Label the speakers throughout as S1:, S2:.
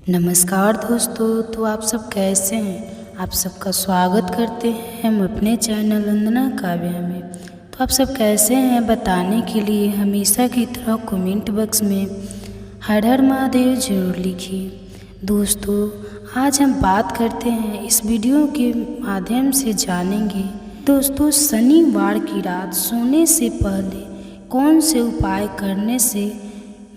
S1: नमस्कार दोस्तों, तो आप सब कैसे हैं। आप सबका स्वागत करते हैं हम अपने चैनल वंदना काव्या में। तो आप सब कैसे हैं बताने के लिए हमेशा की तरह कमेंट बॉक्स में हर हर महादेव जरूर लिखिए। दोस्तों, आज हम बात करते हैं, इस वीडियो के माध्यम से जानेंगे दोस्तों, शनिवार की रात सोने से पहले कौन से उपाय करने से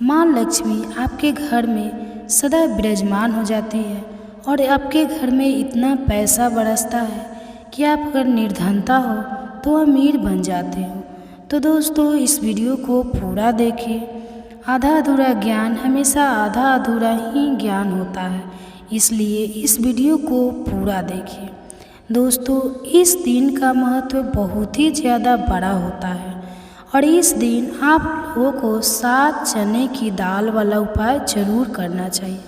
S1: माँ लक्ष्मी आपके घर में सदा विराजमान हो जाती है और आपके घर में इतना पैसा बरसता है कि आप अगर निर्धनता हो तो अमीर बन जाते हो। तो दोस्तों, इस वीडियो को पूरा देखिए। आधा अधूरा ज्ञान हमेशा आधा अधूरा ही ज्ञान होता है, इसलिए इस वीडियो को पूरा देखिए। दोस्तों, इस दिन का महत्व बहुत ही ज़्यादा बड़ा होता है और इस दिन आप लोगों को 7 चने की दाल वाला उपाय जरूर करना चाहिए,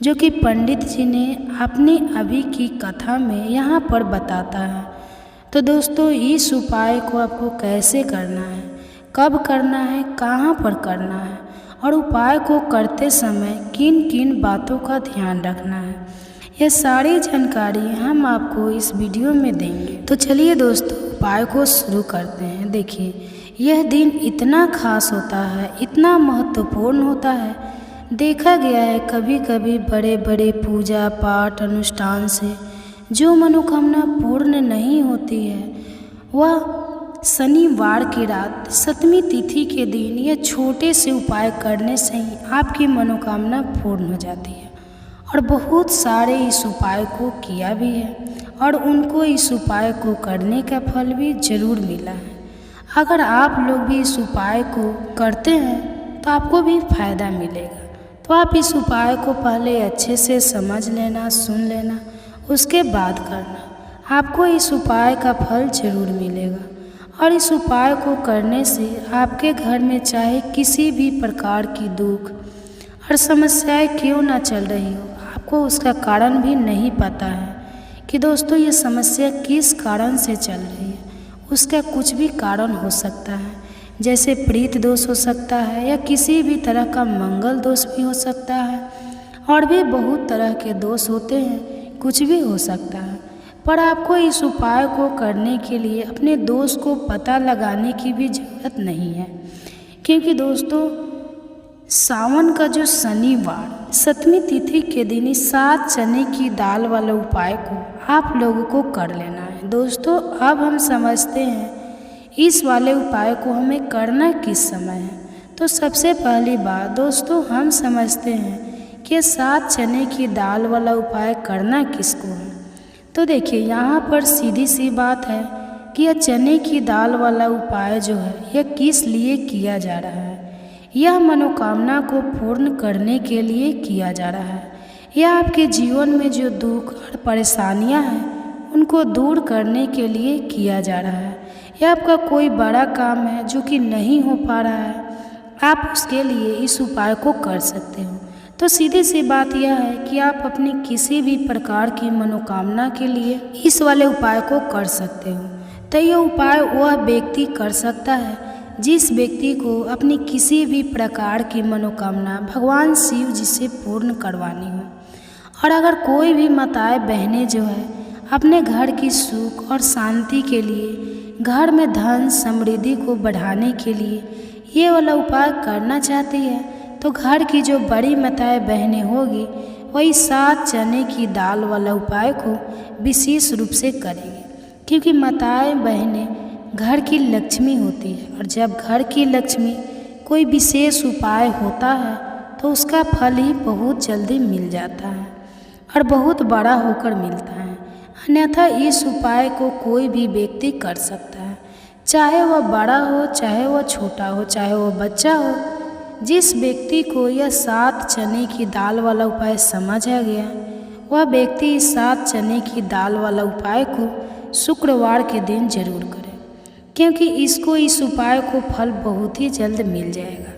S1: जो कि पंडित जी ने अपनी अभी की कथा में यहाँ पर बताता है। तो दोस्तों, इस उपाय को आपको कैसे करना है, कब करना है, कहाँ पर करना है और उपाय को करते समय किन किन बातों का ध्यान रखना है, यह सारी जानकारी हम आपको इस वीडियो में देंगे। तो चलिए दोस्तों, उपाय को शुरू करते हैं। देखिए, यह दिन इतना खास होता है, इतना महत्वपूर्ण होता है। देखा गया है कभी कभी बड़े बड़े पूजा पाठ अनुष्ठान से जो मनोकामना पूर्ण नहीं होती है, वह शनिवार की रात 7वीं तिथि के दिन यह छोटे से उपाय करने से ही आपकी मनोकामना पूर्ण हो जाती है। और बहुत सारे इस उपाय को किया भी है और उनको इस उपाय को करने का फल भी जरूर मिला है। अगर आप लोग भी इस उपाय को करते हैं तो आपको भी फायदा मिलेगा। तो आप इस उपाय को पहले अच्छे से समझ लेना, सुन लेना, उसके बाद करना। आपको इस उपाय का फल जरूर मिलेगा और इस उपाय को करने से आपके घर में चाहे किसी भी प्रकार की दुख और समस्याएं क्यों ना चल रही हो, आपको उसका कारण भी नहीं पता है कि दोस्तों ये समस्या किस कारण से चल रही है। उसका कुछ भी कारण हो सकता है, जैसे प्रीत दोष हो सकता है या किसी भी तरह का मंगल दोष भी हो सकता है और भी बहुत तरह के दोष होते हैं, कुछ भी हो सकता है। पर आपको इस उपाय को करने के लिए अपने दोष को पता लगाने की भी ज़रूरत नहीं है, क्योंकि दोस्तों सावन का जो शनिवार 7वीं तिथि के दिन ही 7 चने की दाल वाले उपाय को आप लोगों को कर लेना है। दोस्तों, अब हम समझते हैं इस वाले उपाय को हमें करना किस समय है। तो सबसे पहली बात दोस्तों, हम समझते हैं कि 7 चने की दाल वाला उपाय करना किसको है। तो देखिए, यहाँ पर सीधी सी बात है कि यह चने की दाल वाला उपाय जो है यह किस लिए किया जा रहा है। यह मनोकामना को पूर्ण करने के लिए किया जा रहा है। यह आपके जीवन में जो दुख और परेशानियां हैं उनको दूर करने के लिए किया जा रहा है। यह आपका कोई बड़ा काम है जो कि नहीं हो पा रहा है, आप उसके लिए इस उपाय को कर सकते हो। तो सीधी सी बात यह है कि आप अपनी किसी भी प्रकार की मनोकामना के लिए इस वाले उपाय को कर सकते हो। तो यह उपाय वह व्यक्ति कर सकता है जिस व्यक्ति को अपनी किसी भी प्रकार की मनोकामना भगवान शिव जी से पूर्ण करवानी हो। और अगर कोई भी माताएं बहनें जो है अपने घर की सुख और शांति के लिए, घर में धन समृद्धि को बढ़ाने के लिए ये वाला उपाय करना चाहती है, तो घर की जो बड़ी माताएं बहनें होगी वही 7 चने की दाल वाला उपाय को विशेष रूप से करेंगे, क्योंकि माताएं बहनें घर की लक्ष्मी होती है और जब घर की लक्ष्मी कोई विशेष उपाय होता है तो उसका फल ही बहुत जल्दी मिल जाता है और बहुत बड़ा होकर मिलता है। अन्यथा इस उपाय को कोई भी व्यक्ति कर सकता है, चाहे वह बड़ा हो, चाहे वह छोटा हो, चाहे वह बच्चा हो। जिस व्यक्ति को यह 7 चने की दाल वाला उपाय समझ आ गया, वह व्यक्ति इस 7 चने की दाल वाला उपाय को शुक्रवार के दिन जरूर करे, क्योंकि इसको इस उपाय को फल बहुत ही जल्द मिल जाएगा।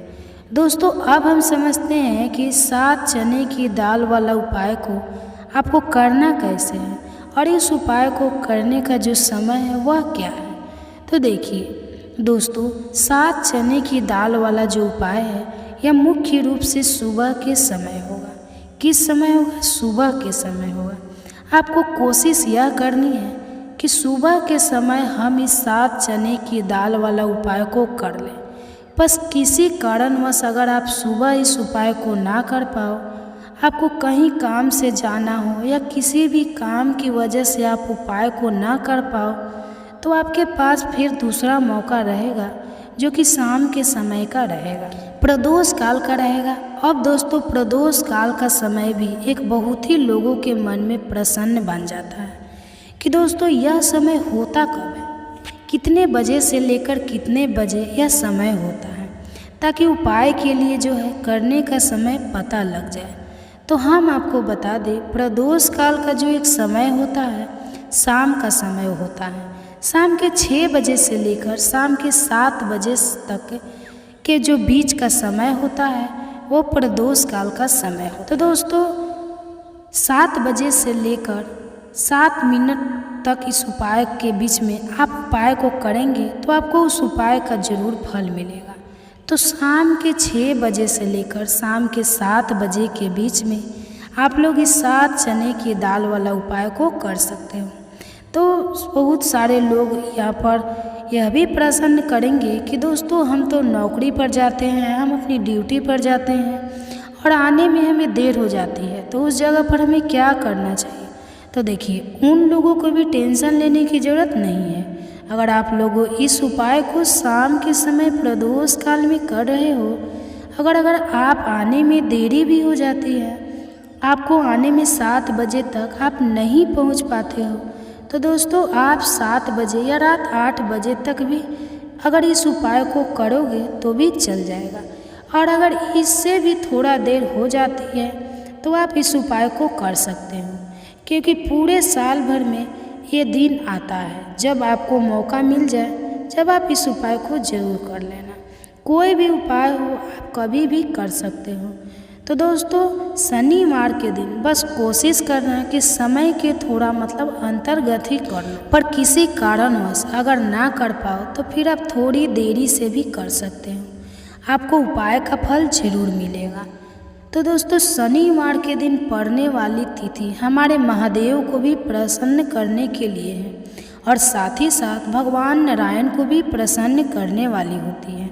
S1: दोस्तों, अब हम समझते हैं कि 7 चने की दाल वाला उपाय को आपको करना कैसे है और इस उपाय को करने का जो समय है वह क्या है। तो देखिए दोस्तों, 7 चने की दाल वाला जो उपाय है यह मुख्य रूप से सुबह के समय होगा, किस समय होगा? सुबह के समय होगा। आपको कोशिश यह करनी है कि सुबह के समय हम इस 7 चने की दाल वाला उपाय को कर लें। बस किसी कारणवश अगर आप सुबह इस उपाय को ना कर पाओ, आपको कहीं काम से जाना हो या किसी भी काम की वजह से आप उपाय को ना कर पाओ, तो आपके पास फिर दूसरा मौका रहेगा जो कि शाम के समय का रहेगा, प्रदोष काल का रहेगा। अब दोस्तों, प्रदोष काल का समय भी एक बहुत ही लोगों के मन में प्रश्न बन जाता है कि दोस्तों यह समय होता कब है, कितने बजे से लेकर कितने बजे यह समय होता है, ताकि उपाय के लिए जो है करने का समय पता लग जाए। तो हम आपको बता दें, प्रदोष काल का जो एक समय होता है, शाम का समय होता है। शाम के 6 बजे से लेकर शाम के 7 बजे तक के जो बीच का समय होता है वो प्रदोष काल का समय होता है। तो दोस्तों 7 बजे से लेकर 7 मिनट तक इस उपाय के बीच में आप उपाय को करेंगे तो आपको उस उपाय का जरूर फल मिलेगा। तो शाम के 6 बजे से लेकर शाम के 7 बजे के बीच में आप लोग इस 7 चने की दाल वाला उपाय को कर सकते हो। तो बहुत सारे लोग यहाँ पर यह भी प्रश्न करेंगे कि दोस्तों हम तो नौकरी पर जाते हैं, हम अपनी ड्यूटी पर जाते हैं और आने में हमें देर हो जाती है, तो उस जगह पर हमें क्या करना चाहिए? तो देखिए, उन लोगों को भी टेंशन लेने की ज़रूरत नहीं है। अगर आप लोग इस उपाय को शाम के समय प्रदोष काल में कर रहे हो, अगर आप आने में देरी भी हो जाती है, आपको आने में 7 बजे तक आप नहीं पहुंच पाते हो, तो दोस्तों आप 7 बजे या रात 8 बजे तक भी अगर इस उपाय को करोगे तो भी चल जाएगा। और अगर इससे भी थोड़ा देर हो जाती है तो आप इस उपाय को कर सकते हो, क्योंकि पूरे साल भर में ये दिन आता है जब आपको मौका मिल जाए, जब आप इस उपाय को जरूर कर लेना। कोई भी उपाय हो आप कभी भी कर सकते हो। तो दोस्तों शनिवार के दिन बस कोशिश करना है कि समय के थोड़ा अंतर्गत ही कर लो, पर किसी कारणवश अगर ना कर पाओ तो फिर आप थोड़ी देरी से भी कर सकते हो, आपको उपाय का फल जरूर मिलेगा। तो दोस्तों शनिवार के दिन पड़ने वाली तिथि हमारे महादेव को भी प्रसन्न करने के लिए है और साथ ही साथ भगवान नारायण को भी प्रसन्न करने वाली होती है।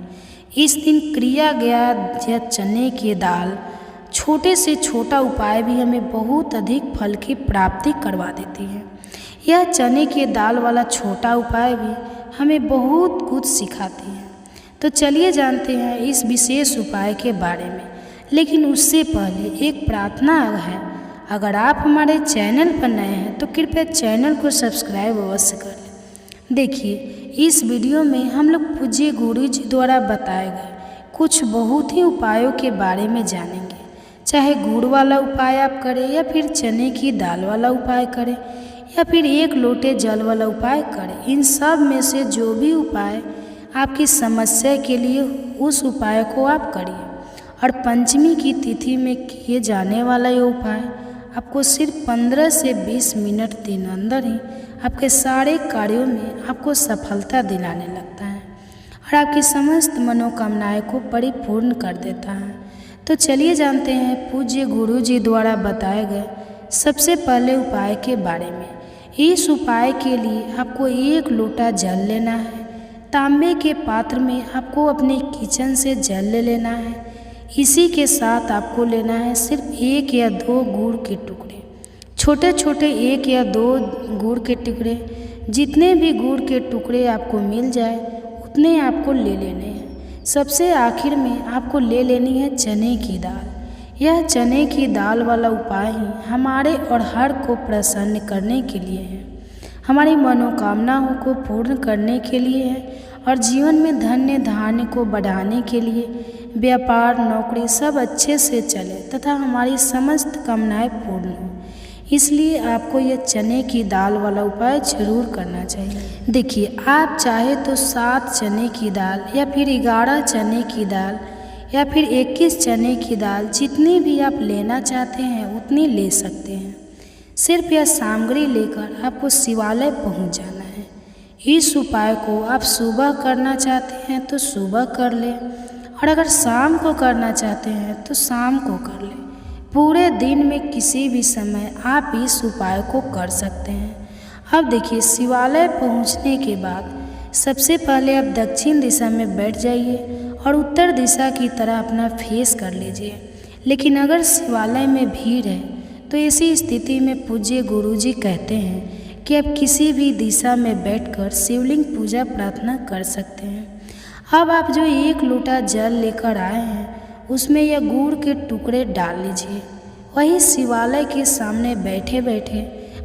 S1: इस दिन किया गया यह चने की दाल छोटे से छोटा उपाय भी हमें बहुत अधिक फल की प्राप्ति करवा देती है। यह चने की दाल वाला छोटा उपाय भी हमें बहुत कुछ सिखाती है। तो चलिए जानते हैं इस विशेष उपाय के बारे में, लेकिन उससे पहले एक प्रार्थना है। अगर आप हमारे चैनल पर नए हैं तो कृपया चैनल को सब्सक्राइब अवश्य कर लें। देखिए, इस वीडियो में हम लोग पूज्य गुरु जी द्वारा बताए गए कुछ बहुत ही उपायों के बारे में जानेंगे। चाहे गुड़ वाला उपाय आप करें या फिर चने की दाल वाला उपाय करें या फिर 1 लोटे जल वाला उपाय करें, इन सब में से जो भी उपाय आपकी समस्या के लिए उस उपाय को आप करिए। और पंचमी की तिथि में किए जाने वाला ये उपाय आपको सिर्फ 15 से 20 मिनट दिन अंदर ही आपके सारे कार्यों में आपको सफलता दिलाने लगता है और आपकी समस्त मनोकामनाएं को परिपूर्ण कर देता है। तो चलिए जानते हैं पूज्य गुरु जी द्वारा बताए गए सबसे पहले उपाय के बारे में। इस उपाय के लिए आपको 1 लोटा जल लेना है। तांबे के पात्र में आपको अपने किचन से जल ले लेना है। इसी के साथ आपको लेना है सिर्फ 1 या 2 गुड़ के टुकड़े, छोटे छोटे 1 या 2 गुड़ के टुकड़े। जितने भी गुड़ के टुकड़े आपको मिल जाए उतने आपको ले लेने हैं। सबसे आखिर में आपको ले लेनी है चने की दाल। यह चने की दाल वाला उपाय ही हमारे और हर को प्रसन्न करने के लिए है, हमारी मनोकामनाओं को पूर्ण करने के लिए है और जीवन में धन्य धान्य को बढ़ाने के लिए, व्यापार नौकरी सब अच्छे से चले तथा हमारी समस्त कामनाएं पूर्ण हो। इसलिए आपको यह चने की दाल वाला उपाय जरूर करना चाहिए। देखिए, आप चाहे तो 7 चने की दाल या फिर 11 चने की दाल या फिर 21 चने की दाल, जितनी भी आप लेना चाहते हैं उतनी ले सकते हैं। सिर्फ यह सामग्री लेकर आपको शिवालय पहुंच जाना है। इस उपाय को आप सुबह करना चाहते हैं तो सुबह कर लें और अगर शाम को करना चाहते हैं तो शाम को कर लें। पूरे दिन में किसी भी समय आप इस उपाय को कर सकते हैं। अब देखिए, शिवालय पहुंचने के बाद सबसे पहले आप दक्षिण दिशा में बैठ जाइए और उत्तर दिशा की तरह अपना फेस कर लीजिए। लेकिन अगर शिवालय में भीड़ है तो ऐसी स्थिति में पूज्य गुरुजी कहते हैं कि आप किसी भी दिशा में बैठकर शिवलिंग पूजा प्रार्थना कर सकते हैं। अब आप जो 1 लोटा जल लेकर आए हैं उसमें यह गुड़ के टुकड़े डाल लीजिए। वही शिवालय के सामने बैठे बैठे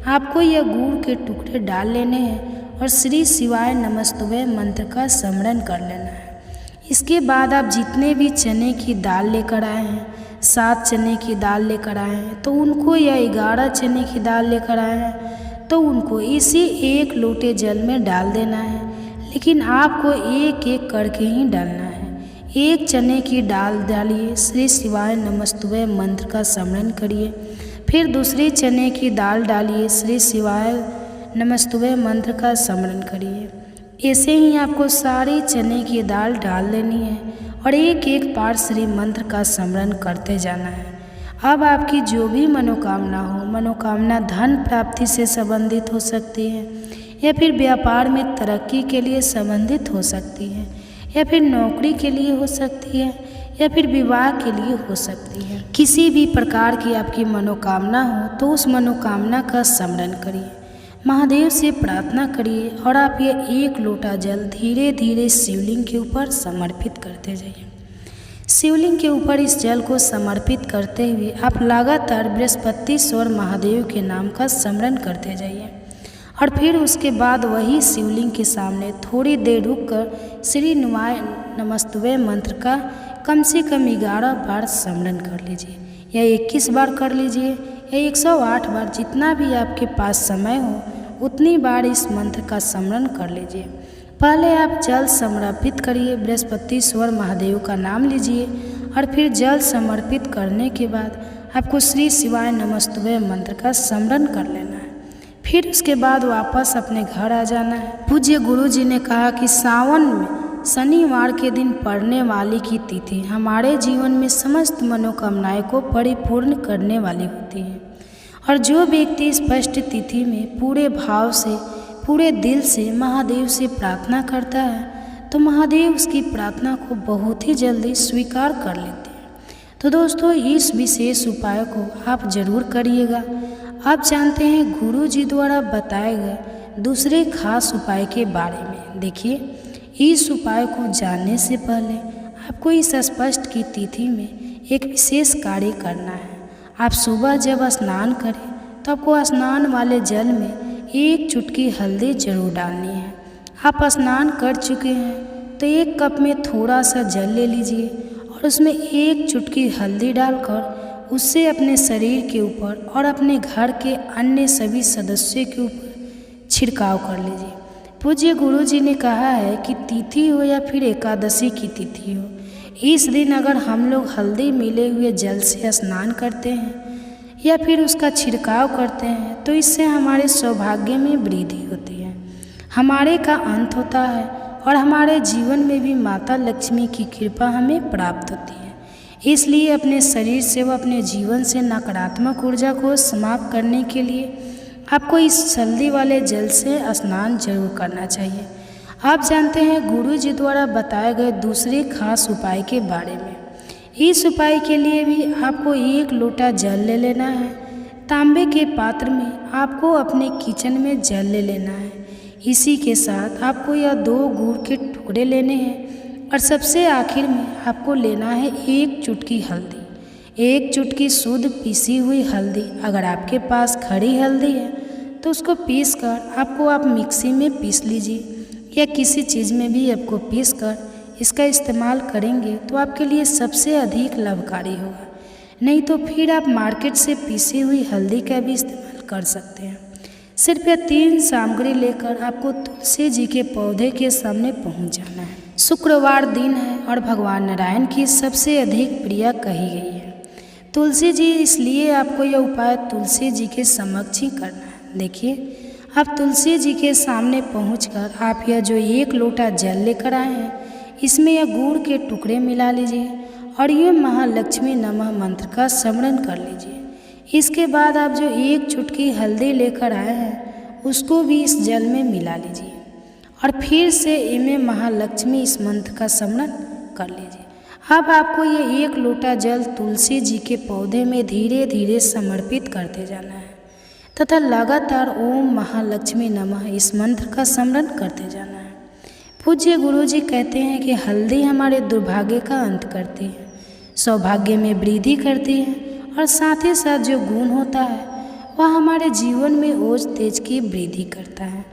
S1: आपको यह गुड़ के टुकड़े डाल लेने हैं और श्री शिवाय नमस्तुभ्य मंत्र का स्मरण कर लेना है। इसके बाद आप जितने भी चने की दाल लेकर आए हैं, 7 चने की दाल लेकर आए हैं तो उनको, या 11 चने की दाल लेकर आए हैं तो उनको इसी 1 लोटे जल में डाल देना है। लेकिन आपको एक एक करके ही डालना है। 1 चने की दाल डालिए, श्री शिवाय नमस्तुभ्य मंत्र का स्मरण करिए। फिर दूसरी चने की दाल डालिए, श्री शिवाय नमस्तुभ्य मंत्र का स्मरण करिए। ऐसे ही आपको सारी चने की दाल डाल देनी है और एक एक बार श्री मंत्र का स्मरण करते जाना है। अब आपकी जो भी मनोकामना हो, मनोकामना धन प्राप्ति से संबंधित हो सकती है, या फिर व्यापार में तरक्की के लिए संबंधित हो सकती है, या फिर नौकरी के लिए हो सकती है, या फिर विवाह के लिए हो सकती है। किसी भी प्रकार की आपकी मनोकामना हो तो उस मनोकामना का स्मरण करिए, महादेव से प्रार्थना करिए और आप ये 1 लोटा जल धीरे धीरे शिवलिंग के ऊपर समर्पित करते जाइए। शिवलिंग के ऊपर इस जल को समर्पित करते हुए आप लगातार बृहस्पतिश्वर महादेव के नाम का स्मरण करते जाइए और फिर उसके बाद वही शिवलिंग के सामने थोड़ी देर रुककर श्री नमस्तुभ्य मंत्र का कम से कम 11 बार स्मरण कर लीजिए, या 21 बार कर लीजिए, या 108 बार, जितना भी आपके पास समय हो उतनी बार इस मंत्र का स्मरण कर लीजिए। पहले आप जल समर्पित करिए, बृहस्पतिश्वर महादेव का नाम लीजिए और फिर जल समर्पित करने के बाद आपको श्री शिवाय नमस्तुभ्य मंत्र का स्मरण कर लेना है। फिर उसके बाद वापस अपने घर आ जाना है। पूज्य गुरु जी ने कहा कि सावन में शनिवार के दिन पड़ने वाली की तिथि हमारे जीवन में समस्त मनोकामनाएं को परिपूर्ण करने वाली होती है, और जो व्यक्ति स्पष्ट तिथि में पूरे भाव से, पूरे दिल से महादेव से प्रार्थना करता है तो महादेव उसकी प्रार्थना को बहुत ही जल्दी स्वीकार कर लेते हैं। तो दोस्तों, इस विशेष उपाय को आप जरूर करिएगा। आप जानते हैं गुरु जी द्वारा बताए गए दूसरे खास उपाय के बारे में। देखिए, इस उपाय को जानने से पहले आपको इस स्पष्ट की तिथि में एक विशेष कार्य करना है। आप सुबह जब स्नान करें तो आपको स्नान वाले जल में 1 चुटकी हल्दी जरूर डालनी है। आप स्नान कर चुके हैं तो 1 कप में थोड़ा सा जल ले लीजिए और उसमें 1 चुटकी हल्दी डालकर उससे अपने शरीर के ऊपर और अपने घर के अन्य सभी सदस्यों के ऊपर छिड़काव कर लीजिए। पूज्य गुरु जी ने कहा है कि तिथि हो या फिर एकादशी की तिथि हो, इस दिन अगर हम लोग हल्दी मिले हुए जल से स्नान करते हैं या फिर उसका छिड़काव करते हैं तो इससे हमारे सौभाग्य में वृद्धि होती है, हमारे का अंत होता है और हमारे जीवन में भी माता लक्ष्मी की कृपा हमें प्राप्त होती है। इसलिए अपने शरीर से व अपने जीवन से नकारात्मक ऊर्जा को समाप्त करने के लिए आपको इस हल्दी वाले जल से स्नान जरूर करना चाहिए। आप जानते हैं गुरु जी द्वारा बताए गए दूसरे खास उपाय के बारे में। इस उपाय के लिए भी आपको 1 लोटा जल ले लेना है। तांबे के पात्र में आपको अपने किचन में जल ले लेना है। इसी के साथ आपको यह 2 गुड़ के टुकड़े लेने हैं और सबसे आखिर में आपको लेना है 1 चुटकी हल्दी, 1 चुटकी शुद्ध पीसी हुई हल्दी। अगर आपके पास खड़ी हल्दी है तो उसको पीस कर आप मिक्सी में पीस लीजिए, या किसी चीज़ में भी आपको पीस कर इसका इस्तेमाल करेंगे तो आपके लिए सबसे अधिक लाभकारी होगा। नहीं तो फिर आप मार्केट से पीसी हुई हल्दी का भी इस्तेमाल कर सकते हैं। सिर्फ 3 सामग्री लेकर आपको तुलसी जी के पौधे के सामने पहुंच जाना है। शुक्रवार दिन है और भगवान नारायण की सबसे अधिक प्रिय कही गई है तुलसी जी, इसलिए आपको यह उपाय तुलसी जी के समक्ष ही करना है। देखिए, आप तुलसी जी के सामने पहुंचकर आप यह जो 1 लोटा जल लेकर आए हैं इसमें यह गुड़ के टुकड़े मिला लीजिए और ये महालक्ष्मी नमः मंत्र का स्मरण कर लीजिए। इसके बाद आप जो एक चुटकी हल्दी लेकर आए हैं उसको भी इस जल में मिला लीजिए और फिर से इनमें महालक्ष्मी इस मंत्र का स्मरण कर लीजिए। अब आपको ये एक लोटा जल तुलसी जी के पौधे में धीरे धीरे समर्पित करते जाना है तथा लगातार ओम महालक्ष्मी नमः इस मंत्र का स्मरण करते जाना है। पूज्य गुरु जी कहते हैं कि हल्दी हमारे दुर्भाग्य का अंत करती है, सौभाग्य में वृद्धि करती है और साथ ही साथ जो गुण होता है वह हमारे जीवन में ओज तेज की वृद्धि करता है।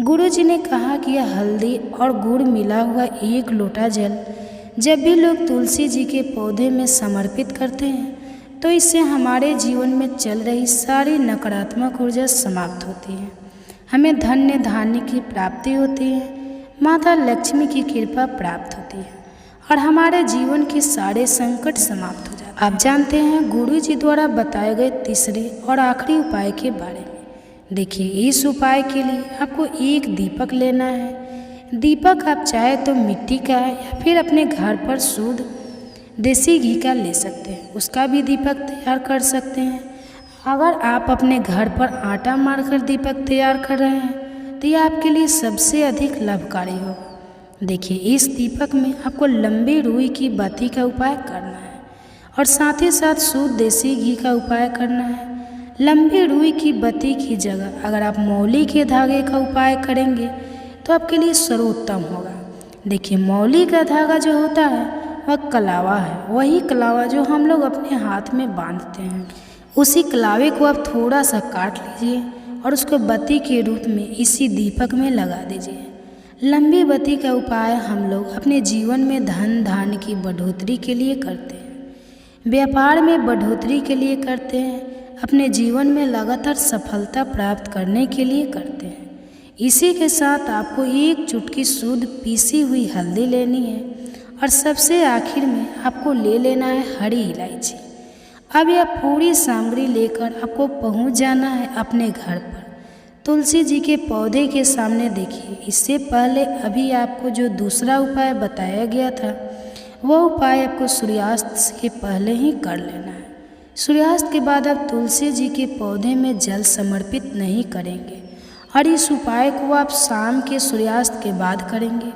S1: गुरु जी ने कहा कि यह हल्दी और गुड़ मिला हुआ एक लोटा जल जब भी लोग तुलसी जी के पौधे में समर्पित करते हैं तो इससे हमारे जीवन में चल रही सारी नकारात्मक ऊर्जा समाप्त होती है, हमें धन्य धान्य की प्राप्ति होती है, माता लक्ष्मी की कृपा प्राप्त होती है और हमारे जीवन के सारे संकट समाप्त हो जाते हैं। आप जानते हैं गुरु जी द्वारा बताए गए तीसरे और आखिरी उपाय के बारे में। देखिए, इस उपाय के लिए आपको एक दीपक लेना है। दीपक आप चाहे तो मिट्टी का या फिर अपने घर पर शुद्ध देसी घी का ले सकते हैं, उसका भी दीपक तैयार कर सकते हैं। अगर आप अपने घर पर आटा मारकर दीपक तैयार कर रहे हैं तो यह आपके लिए सबसे अधिक लाभकारी होगा। देखिए, इस दीपक में आपको लंबी रुई की बत्ती का उपाय करना है और साथ ही साथ शुद्ध देसी घी का उपाय करना है। लंबी रुई की बत्ती की जगह अगर आप मौली के धागे का उपाय करेंगे तो आपके लिए सर्वोत्तम होगा। देखिए, मौली का धागा जो होता है वह कलावा है, वही कलावा जो हम लोग अपने हाथ में बांधते हैं। उसी कलावे को आप थोड़ा सा काट लीजिए और उसको बत्ती के रूप में इसी दीपक में लगा दीजिए। लंबी बत्ती का उपाय हम लोग अपने जीवन में धन धान्य की बढ़ोतरी के लिए करते हैं, व्यापार में बढ़ोतरी के लिए करते हैं, अपने जीवन में लगातार सफलता प्राप्त करने के लिए करते हैं। इसी के साथ आपको एक चुटकी शुद्ध पीसी हुई हल्दी लेनी है और सबसे आखिर में आपको ले लेना है हरी इलायची। अब यह पूरी सामग्री लेकर आपको पहुंच जाना है अपने घर पर तुलसी जी के पौधे के सामने। देखिए, इससे पहले अभी आपको जो दूसरा उपाय बताया गया था वह उपाय आपको सूर्यास्त के पहले ही कर लेना है। सूर्यास्त के बाद आप तुलसी जी के पौधे में जल समर्पित नहीं करेंगे और इस उपाय को आप शाम के सूर्यास्त के बाद करेंगे।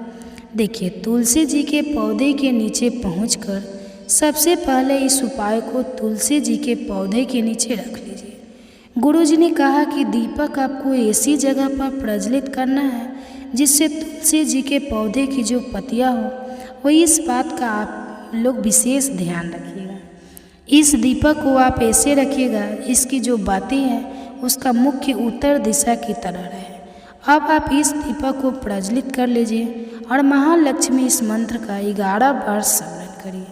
S1: देखिए, तुलसी जी के पौधे के नीचे पहुंचकर सबसे पहले इस उपाय को तुलसी जी के पौधे के नीचे रख लीजिए। गुरु जी ने कहा कि दीपक आपको ऐसी जगह पर प्रज्वलित करना है जिससे तुलसी जी के पौधे की जो पत्तियां हो वो इस बात का आप लोग विशेष ध्यान रखिएगा। इस दीपक को आप ऐसे रखिएगा इसकी जो बाती है उसका मुख्य उत्तर दिशा की तरह रहे। अब आप इस दीपक को प्रज्वलित कर लीजिए और महालक्ष्मी इस मंत्र का 11 बार स्मरण करिए।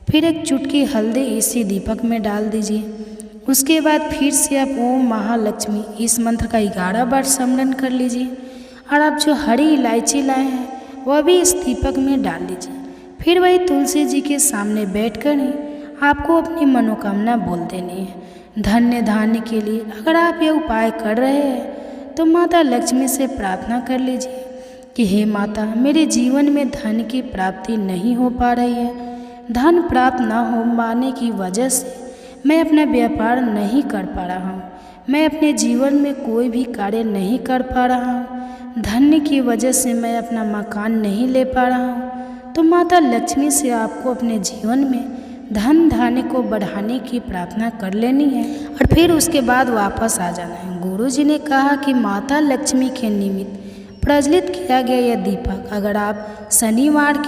S1: फिर एक चुटकी हल्दी इसी दीपक में डाल दीजिए। उसके बाद फिर से आप ओम महालक्ष्मी इस मंत्र का 11 बार स्मरण कर लीजिए और आप जो हरी इलायची लाए हैं वह भी इस दीपक में डाल लीजिए। फिर वही तुलसी जी के सामने बैठकर ही आपको अपनी मनोकामना बोल देनी है। धन्य धान्य के लिए अगर आप यह उपाय कर रहे हैं तो माता लक्ष्मी से प्रार्थना कर लीजिए कि हे माता, मेरे जीवन में धन की प्राप्ति नहीं हो पा रही है। धन प्राप्त न हो पाने की वजह से मैं अपना व्यापार नहीं कर पा रहा हूँ, मैं अपने जीवन में कोई भी कार्य नहीं कर पा रहा हूँ, धन्य की वजह से मैं अपना मकान नहीं ले पा रहा हूँ। तो माता लक्ष्मी से आपको अपने जीवन में धन धान्य को बढ़ाने की प्रार्थना कर लेनी है और फिर उसके बाद वापस आ जाना है। गुरु जी ने कहा कि माता लक्ष्मी के निमित्त प्रज्वलित किया गया यह दीपक अगर आप शनिवार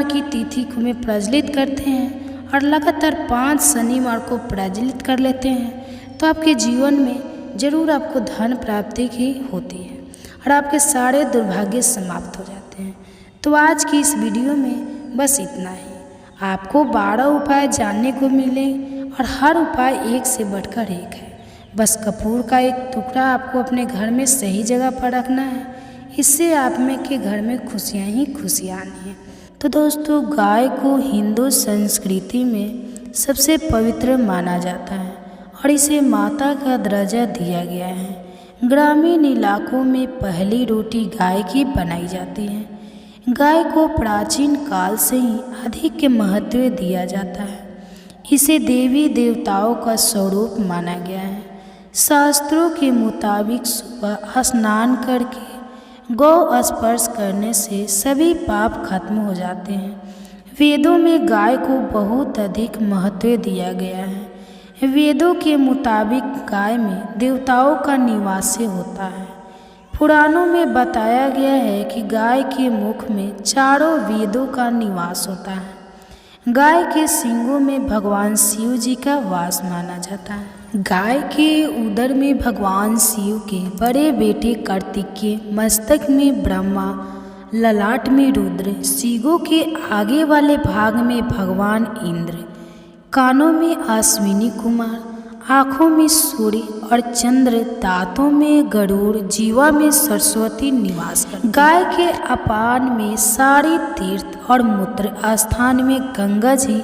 S1: की तिथि को में प्रज्वलित करते हैं और लगातार 5 शनिवार को प्रज्वलित कर लेते हैं तो आपके जीवन में जरूर आपको धन प्राप्ति की होती है और आपके सारे दुर्भाग्य समाप्त हो जाते हैं। तो आज की इस वीडियो में बस इतना ही। आपको 12 उपाय जानने को मिले और हर उपाय एक से बढ़कर एक है। बस कपूर का एक टुकड़ा आपको अपने घर में सही जगह पर रखना है, इससे आप में के घर में खुशियाँ ही खुशियाँ आनी हैं। तो दोस्तों, गाय को हिंदू संस्कृति में सबसे पवित्र माना जाता है और इसे माता का दर्जा दिया गया है। ग्रामीण इलाकों में पहली रोटी गाय की बनाई जाती है। गाय को प्राचीन काल से ही अधिक महत्व दिया जाता है। इसे देवी देवताओं का स्वरूप माना गया है। शास्त्रों के मुताबिक सुबह स्नान करके गौ स्पर्श करने से सभी पाप खत्म हो जाते हैं। वेदों में गाय को बहुत अधिक महत्व दिया गया है। वेदों के मुताबिक गाय में देवताओं का निवास होता है। पुराणों में बताया गया है कि गाय के मुख में चारों वेदों का निवास होता है। गाय के सींगों में भगवान शिव जी का वास माना जाता है। गाय के उदर में भगवान शिव के बड़े बेटे कार्तिकेय, मस्तक में ब्रह्मा, ललाट में रुद्र, सींगों के आगे वाले भाग में भगवान इंद्र, कानों में अश्विनी कुमार, आँखों में सूर्य और चंद्र, दांतों में गरुड़, जीवा में सरस्वती निवास करती। गाय के अपान में सारे तीर्थ और मूत्र स्थान में गंगा जी,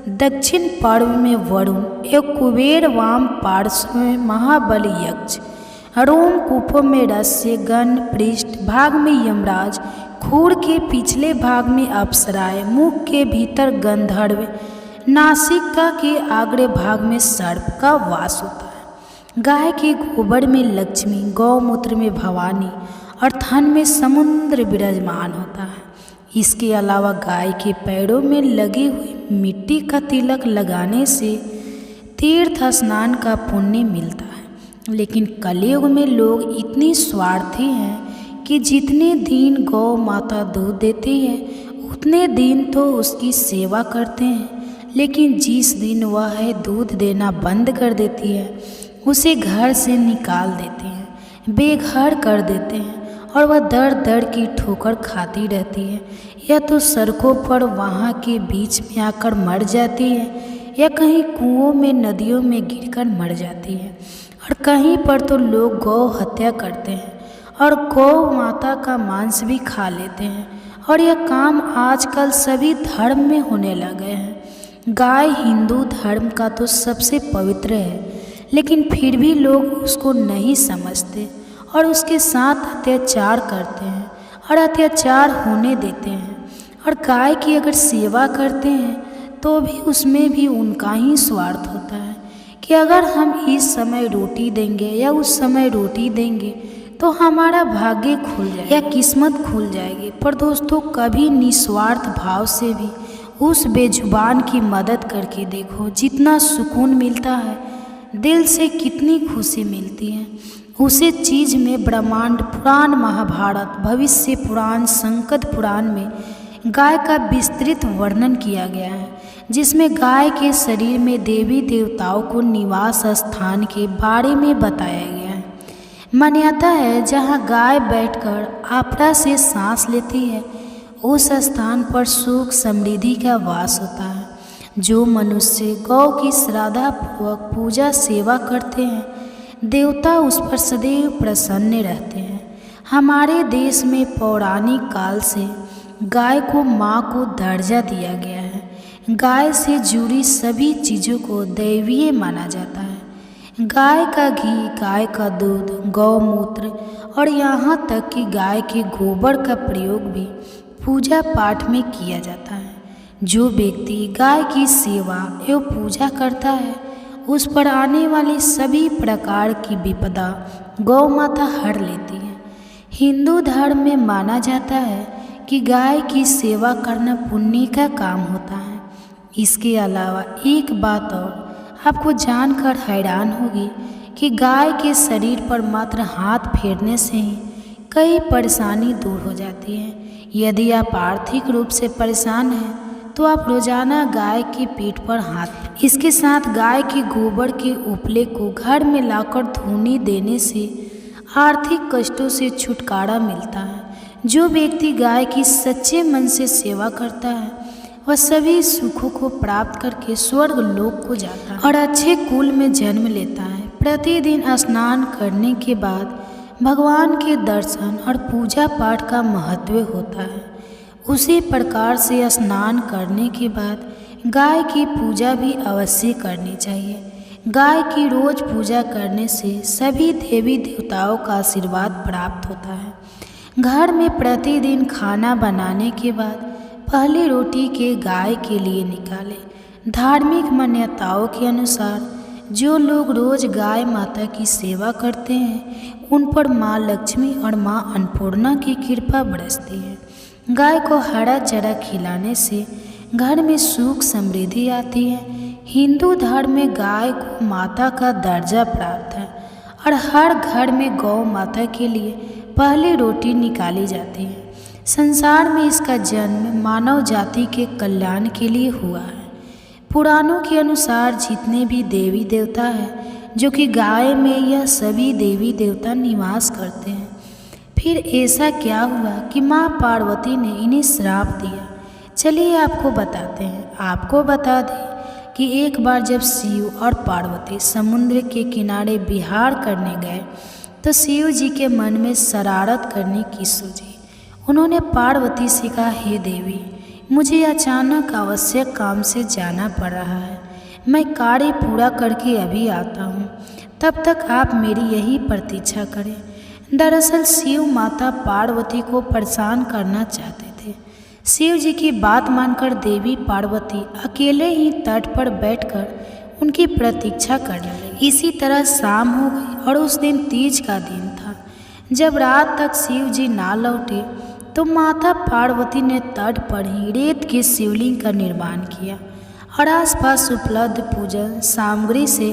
S1: दक्षिण पूर्व में वरुण एवं कुबेर, वाम पार्श्व में महाबल यक्ष, रोम कूपों में रस्य गण, पृष्ठ भाग में यमराज, खूर के पिछले भाग में अप्सराएं, मुख के भीतर गंधर्व, नासिका के आग्रे भाग में सर्प का वास होता है। गाय के गोबर में लक्ष्मी, गौमूत्र में भवानी और थन में समुद्र विराजमान होता है। इसके अलावा गाय के पैरों में लगी हुई मिट्टी का तिलक लगाने से तीर्थ स्नान का पुण्य मिलता है। लेकिन कलयुग में लोग इतने स्वार्थी हैं कि जितने दिन गौ माता दूध देती है उतने दिन तो उसकी सेवा करते हैं, लेकिन जिस दिन वह दूध देना बंद कर देती है उसे घर से निकाल देते हैं, बेघर कर देते हैं और वह दर दर की ठोकर खाती रहती है। या तो सड़कों पर वहाँ के बीच में आकर मर जाती है या कहीं कुओं में, नदियों में गिरकर मर जाती है। और कहीं पर तो लोग गौ हत्या करते हैं और गौ माता का मांस भी खा लेते हैं। और यह काम आजकल सभी धर्म में होने लगे हैं। गाय हिंदू धर्म का तो सबसे पवित्र है, लेकिन फिर भी लोग उसको नहीं समझते और उसके साथ अत्याचार करते हैं और अत्याचार होने देते हैं। और गाय की अगर सेवा करते हैं तो भी उसमें भी उनका ही स्वार्थ होता है कि अगर हम इस समय रोटी देंगे या उस समय रोटी देंगे तो हमारा भाग्य खुल जाएगा या किस्मत खुल जाएगी। पर दोस्तों, कभी निस्वार्थ भाव से भी उस बेजुबान की मदद करके देखो, जितना सुकून मिलता है, दिल से कितनी खुशी मिलती है। उसी चीज़ में ब्रह्मांड पुराण, महाभारत, भविष्य पुराण, संकट पुराण में गाय का विस्तृत वर्णन किया गया है, जिसमें गाय के शरीर में देवी देवताओं को निवास स्थान के बारे में बताया गया है। मान्यता है जहाँ गाय बैठकर आपदा से सांस लेती है उस स्थान पर सुख समृद्धि का वास होता है। जो मनुष्य गौ की श्रद्धापूर्वक पूजा सेवा करते हैं, देवता उस पर सदैव प्रसन्न रहते हैं। हमारे देश में पौराणिक काल से गाय को माँ को दर्जा दिया गया है। गाय से जुड़ी सभी चीज़ों को दैवीय माना जाता है। गाय का घी, गाय का दूध, गौमूत्र और यहाँ तक कि गाय के गोबर का प्रयोग भी पूजा पाठ में किया जाता है। जो व्यक्ति गाय की सेवा एवं पूजा करता है उस पर आने वाली सभी प्रकार की विपदा गौ माता हर लेती है। हिंदू धर्म में माना जाता है कि गाय की सेवा करना पुण्य का काम होता है। इसके अलावा एक बात और आपको जानकर हैरान होगी कि गाय के शरीर पर मात्र हाथ फेरने से ही कई परेशानी दूर हो जाती है। यदि आप आर्थिक रूप से परेशान हैं तो आप रोजाना गाय की पीठ पर हाथ, इसके साथ गाय के गोबर के उपले को घर में लाकर धोने देने से आर्थिक कष्टों से छुटकारा मिलता है। जो व्यक्ति गाय की सच्चे मन से सेवा करता है वह सभी सुखों को प्राप्त करके स्वर्ग लोक को जाता है और अच्छे कुल में जन्म लेता है। प्रतिदिन स्नान करने के बाद भगवान के दर्शन और पूजा पाठ का महत्व होता है। उसी प्रकार से स्नान करने के बाद गाय की पूजा भी अवश्य करनी चाहिए। गाय की रोज पूजा करने से सभी देवी देवताओं का आशीर्वाद प्राप्त होता है। घर में प्रतिदिन खाना बनाने के बाद पहली रोटी के गाय के लिए निकाले। धार्मिक मान्यताओं के अनुसार जो लोग रोज गाय माता की सेवा करते हैं उन पर माँ लक्ष्मी और माँ अन्नपूर्णा की कृपा बरसती है। गाय को हरा चारा खिलाने से घर में सुख समृद्धि आती है। हिंदू धर्म में गाय को माता का दर्जा प्राप्त है और हर घर में गौ माता के लिए पहली रोटी निकाली जाती है। संसार में इसका जन्म मानव जाति के कल्याण के लिए हुआ है। पुराणों के अनुसार जितने भी देवी देवता हैं जो कि गाय में, यह सभी देवी देवता निवास करते हैं। फिर ऐसा क्या हुआ कि माँ पार्वती ने इन्हें श्राप दिया? चलिए आपको बताते हैं। आपको बता दें कि एक बार जब शिव और पार्वती समुद्र के किनारे विहार करने गए तो शिव जी के मन में शरारत करने की सूझी। उन्होंने पार्वती से कहा, हे देवी, मुझे अचानक आवश्यक काम से जाना पड़ रहा है। मैं कार्य पूरा करके अभी आता हूँ, तब तक आप मेरी यही प्रतीक्षा करें। दरअसल शिव माता पार्वती को परेशान करना चाहते थे। शिव जी की बात मानकर देवी पार्वती अकेले ही तट पर बैठकर उनकी प्रतीक्षा करने लगी। इसी तरह शाम हो गई और उस दिन तीज का दिन था। जब रात तक शिव जी ना लौटे तो माता पार्वती ने तट पर ही रेत के शिवलिंग का निर्माण किया और आसपास उपलब्ध पूजन सामग्री से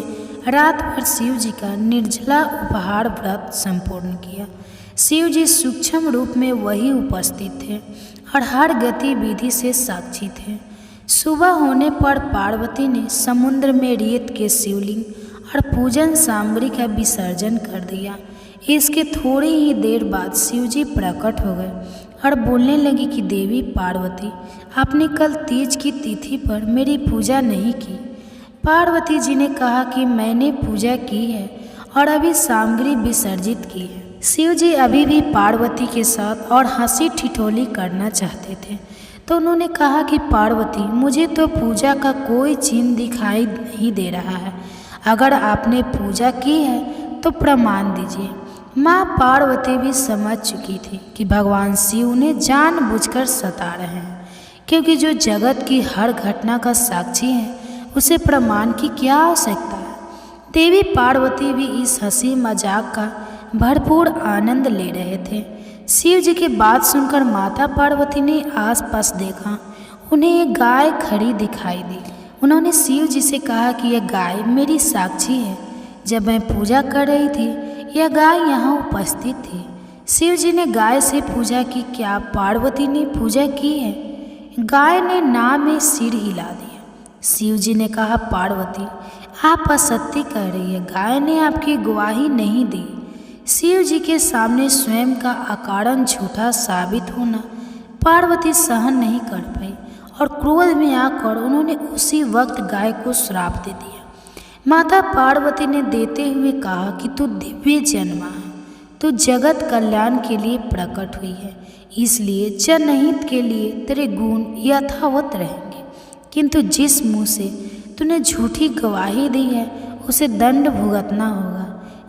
S1: रात भर शिव जी का निर्जला उपहार व्रत संपूर्ण किया। शिव जी सूक्ष्म रूप में वही उपस्थित थे और हर गतिविधि से साक्षी थे। सुबह होने पर पार्वती ने समुद्र में रेत के शिवलिंग और पूजन सामग्री का विसर्जन कर दिया। इसके थोड़ी ही देर बाद शिव जी प्रकट हो गए और बोलने लगी कि देवी पार्वती, आपने कल तीज की तिथि पर मेरी पूजा नहीं की। पार्वती जी ने कहा कि मैंने पूजा की है और अभी सामग्री विसर्जित की है। शिव जी अभी भी पार्वती के साथ और हंसी ठिठोली करना चाहते थे, तो उन्होंने कहा कि पार्वती, मुझे तो पूजा का कोई चिन्ह दिखाई नहीं दे रहा है। अगर आपने पूजा की है तो प्रमाण दीजिए। माँ पार्वती भी समझ चुकी थी कि भगवान शिव उन्हें जानबूझकर सता रहे हैं, क्योंकि जो जगत की हर घटना का साक्षी है उसे प्रमाण की क्या आवश्यकता है। देवी पार्वती भी इस हंसी मजाक का भरपूर आनंद ले रहे थे। शिव जी की बात सुनकर माता पार्वती ने आसपास देखा। उन्हें एक गाय खड़ी दिखाई दी। उन्होंने शिव जी से कहा कि यह गाय मेरी साक्षी है। जब मैं पूजा कर रही थी यह गाय यहाँ उपस्थित थी। शिव जी ने गाय से पूछा कि क्या पार्वती ने पूजा की है? गाय ने ना में सिर हिला दिया। शिव जी ने कहा, पार्वती, आप असत्य कह रही है, गाय ने आपकी गवाही नहीं दी। शिव जी के सामने स्वयं का अकारण झूठा साबित होना पार्वती सहन नहीं कर पाई और क्रोध में आकर उन्होंने उसी वक्त गाय को श्राप दे दिया। माता पार्वती ने देते हुए कहा कि तू दिव्य जन्मा है, तू जगत कल्याण के लिए प्रकट हुई है, इसलिए जनहित के लिए तेरे गुण यथावत रहेंगे। किंतु जिस मुंह से तूने झूठी गवाही दी है उसे दंड भुगतना होगा।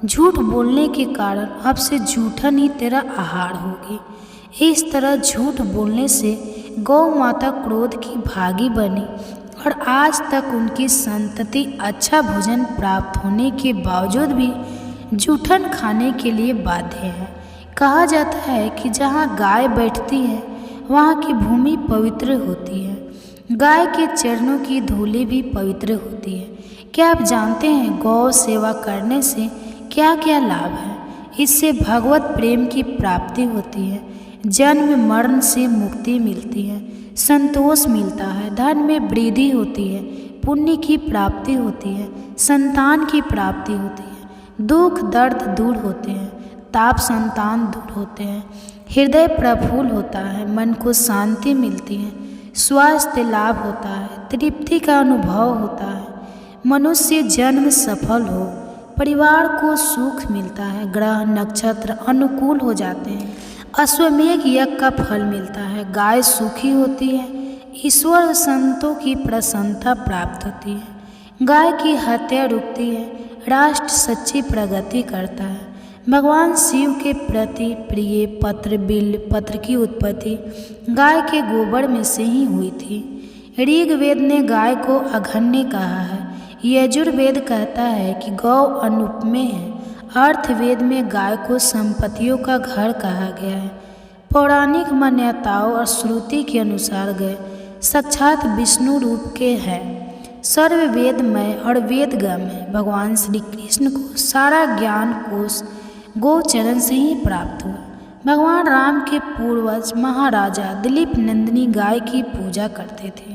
S1: झूठ बोलने के कारण अब से झूठन ही तेरा आहार होगी। इस तरह झूठ बोलने से गौ माता क्रोध की भागी बनी और आज तक उनकी संतति अच्छा भोजन प्राप्त होने के बावजूद भी जूठन खाने के लिए बाध्य है। कहा जाता है कि जहाँ गाय बैठती है वहाँ की भूमि पवित्र होती है। गाय के चरणों की धूली भी पवित्र होती है। क्या आप जानते हैं गौ सेवा करने से क्या क्या लाभ है? इससे भगवत प्रेम की प्राप्ति होती है, जन्म मरण से मुक्ति मिलती है, संतोष मिलता है, धन में वृद्धि होती है, पुण्य की प्राप्ति होती है, संतान की प्राप्ति होती है, दुख दर्द दूर होते हैं, ताप संतान दूर होते हैं, हृदय प्रफुल्ल होता है, मन को शांति मिलती है, स्वास्थ्य लाभ होता है, तृप्ति का अनुभव होता है, मनुष्य जन्म सफल हो, परिवार को सुख मिलता है, ग्रह नक्षत्र अनुकूल हो जाते हैं, अश्वमेघ यज्ञ का फल मिलता है, गाय सुखी होती है, ईश्वर और संतों की प्रसन्नता प्राप्त होती है, गाय की हत्या रुकती है, राष्ट्र सच्ची प्रगति करता है, भगवान शिव के प्रति प्रिय पत्र बिल्व पत्र की उत्पत्ति गाय के गोबर में से ही हुई थी। ऋग्वेद ने गाय को अघन्य कहा है। यजुर्वेद कहता है कि गौ अनुपमेय है। अर्थवेद में गाय को संपत्तियों का घर कहा गया है। पौराणिक मान्यताओं और श्रुति के अनुसार गाय साक्षात विष्णु रूप के हैं। सर्ववेदमय और वेदगम है। भगवान श्री कृष्ण को सारा ज्ञान कोश गोचरण से ही प्राप्त हुआ। भगवान राम के पूर्वज महाराजा दिलीप नंदिनी गाय की पूजा करते थे।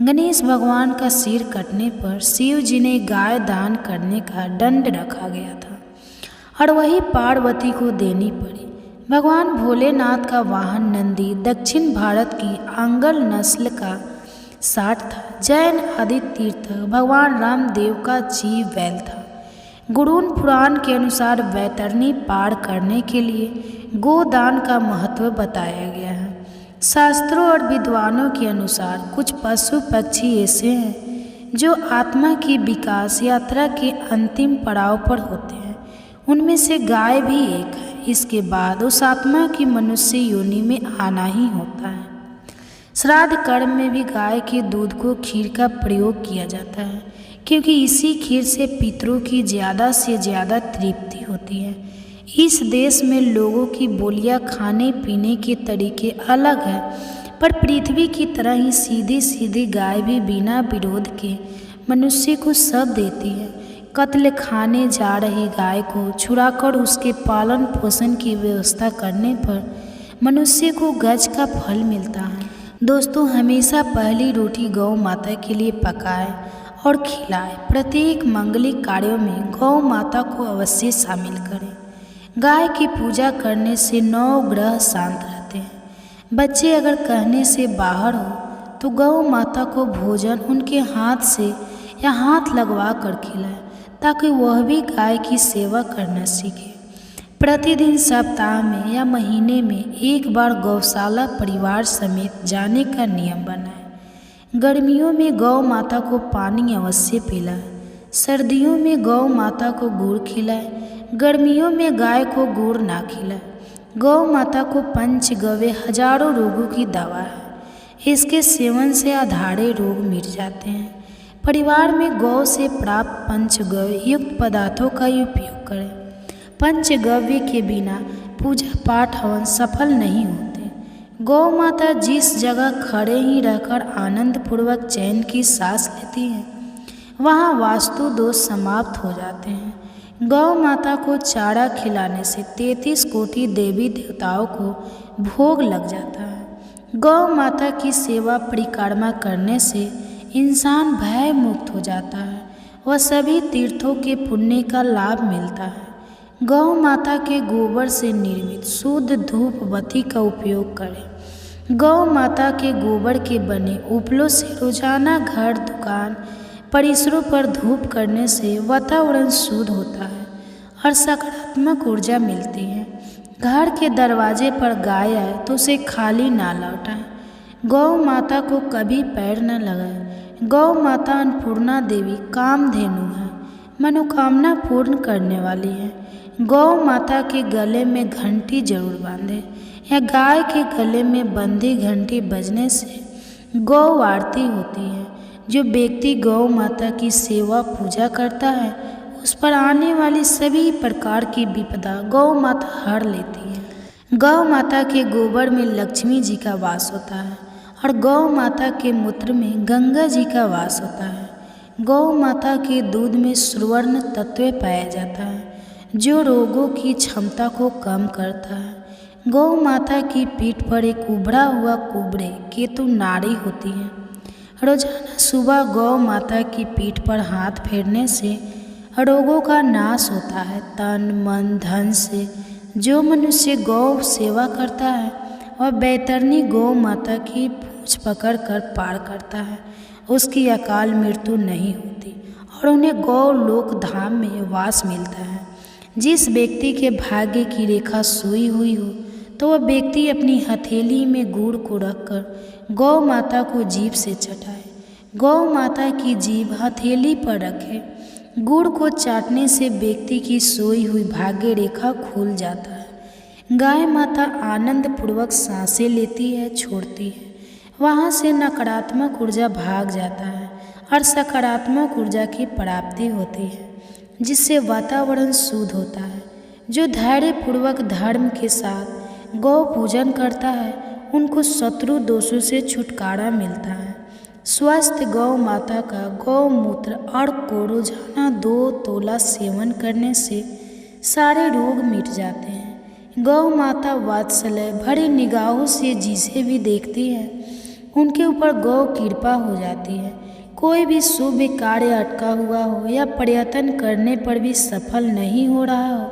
S1: गणेश भगवान का सिर कटने पर शिव जी ने गाय दान करने का दंड रखा गया था और वही पार्वती को देनी पड़ी। भगवान भोलेनाथ का वाहन नंदी दक्षिण भारत की आंगल नस्ल का साठ था। जैन आदित्य तीर्थ भगवान रामदेव का जीव बैल था। गुरुन पुराण के अनुसार वैतरणी पार करने के लिए गोदान का महत्व बताया गया है। शास्त्रों और विद्वानों के अनुसार कुछ पशु पक्षी ऐसे हैं जो आत्मा की विकास यात्रा के अंतिम पड़ाव पर होते हैं। उनमें से गाय भी एक है। इसके बाद उस आत्मा की मनुष्य योनि में आना ही होता है। श्राद्ध कर्म में भी गाय के दूध को खीर का प्रयोग किया जाता है, क्योंकि इसी खीर से पितरों की ज़्यादा से ज़्यादा तृप्ति होती है। इस देश में लोगों की बोलियां खाने पीने के तरीके अलग हैं, पर पृथ्वी की तरह ही सीधी सीधी गाय भी बिना विरोध के मनुष्य को सब देती है। कत्ल खाने जा रही गाय को छुड़ाकर उसके पालन पोषण की व्यवस्था करने पर मनुष्य को गज का फल मिलता है। दोस्तों, हमेशा पहली रोटी गौ माता के लिए पकाएं और खिलाएं। प्रत्येक मांगलिक कार्यों में गौ माता को अवश्य शामिल करें। गाय की पूजा करने से 9 ग्रह शांत रहते हैं। बच्चे अगर कहने से बाहर हो तो गौ माता को भोजन उनके हाथ से या हाथ लगवा कर खिलाएं, ताकि वह भी गाय की सेवा करना सीखे। प्रतिदिन सप्ताह में या महीने में एक बार गौशाला परिवार समेत जाने का नियम बनाएं। गर्मियों में गौ माता को पानी अवश्य पिलाएं। सर्दियों में गौ माता को गुड़ खिलाएं। गर्मियों में गाय को गुड़ ना खिलाएं। गौ माता को पंचगव्य हजारों रोगों की दवा है। इसके सेवन से आधारे रोग मिट जाते हैं। परिवार में गौ से प्राप्त पंचगव्य युक्त पदार्थों का उपयोग करें। पंचगव्य के बिना पूजा पाठ हवन सफल नहीं होते। गौ माता जिस जगह खड़े ही रहकर आनंद पूर्वक चैन की सांस लेती है, वहाँ वास्तु दोष समाप्त हो जाते हैं। गौ माता को चारा खिलाने से 33 कोटि देवी देवताओं को भोग लग जाता है। गौ माता की सेवा परिक्रमा करने से इंसान भय मुक्त हो जाता है। वह सभी तीर्थों के पुण्य का लाभ मिलता है। गौ माता के गोबर से निर्मित शुद्ध धूप बत्ती का उपयोग करें। गौ माता के गोबर के बने उपलों से रोजाना घर दुकान परिसरों पर धूप करने से वातावरण शुद्ध होता है और सकारात्मक ऊर्जा मिलती है। घर के दरवाजे पर गाय आए तो उसे खाली ना लौटाएं। गौ माता को कभी पैर न लगाएं। गौ माता अन्नपूर्णा देवी कामधेनु है, मनोकामना पूर्ण करने वाली है। गौ माता के गले में घंटी जरूर बांधें, या गाय के गले में बंधी घंटी बजने से गौ आरती होती है। जो व्यक्ति गौ माता की सेवा पूजा करता है, उस पर आने वाली सभी प्रकार की विपदा गौ माता हर लेती है। गौ माता के गोबर में लक्ष्मी जी का वास होता है और गौ माता के मूत्र में गंगा जी का वास होता है। गौ माता के दूध में सुवर्ण तत्व पाया जाता है, जो रोगों की क्षमता को कम करता है। गौ माता की पीठ पर एक उभरा हुआ कुबड़े केतु नाड़ी होती है। रोजाना सुबह गौ माता की पीठ पर हाथ फेरने से रोगों का नाश होता है। तन मन धन से जो मनुष्य गौ सेवा करता है, वह बैतरणी गौ माता की पूंछ पकड़ कर पार करता है। उसकी अकाल मृत्यु नहीं होती और उन्हें गौ लोक धाम में वास मिलता है। जिस व्यक्ति के भाग्य की रेखा सोई हुई हो, तो वह व्यक्ति अपनी हथेली में गुड़ को रखकर गौ माता को जीभ से चटाए। गौ माता की जीभ हथेली पर रखे। गुड़ को चाटने से व्यक्ति की सोई हुई भाग्य रेखा खुल जाता है। गाय माता आनंद पूर्वक सांसें लेती है, छोड़ती है। वहाँ से नकारात्मक ऊर्जा भाग जाता है और सकारात्मक ऊर्जा की प्राप्ति होती है, जिससे वातावरण शुद्ध होता है। जो धैर्यपूर्वक धर्म के साथ गौ पूजन करता है, उनको शत्रु दोषों से छुटकारा मिलता है। स्वस्थ गौ माता का गौमूत्र और कोरोजाना 2 तोला सेवन करने से सारे रोग मिट जाते हैं। गौ माता वात्सल्य भरी निगाहों से जिसे भी देखती है, उनके ऊपर गौ कृपा हो जाती है। कोई भी शुभ कार्य अटका हुआ हो या प्रयत्न करने पर भी सफल नहीं हो रहा हो,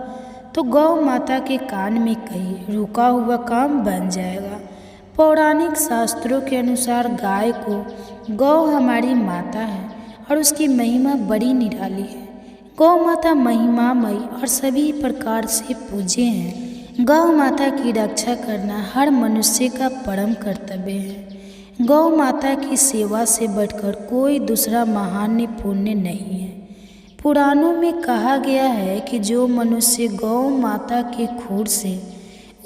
S1: तो गौ माता के कान में कही रुका हुआ काम बन जाएगा। पौराणिक शास्त्रों के अनुसार गाय को गौ हमारी माता है और उसकी महिमा बड़ी निराली है। गौ माता महिमामयी और सभी प्रकार से पूज्य हैं। गौ माता की रक्षा करना हर मनुष्य का परम कर्तव्य है। गौ माता की सेवा से बढ़कर कोई दूसरा महान पुण्य नहीं है। पुराणों में कहा गया है कि जो मनुष्य गौ माता के खूर से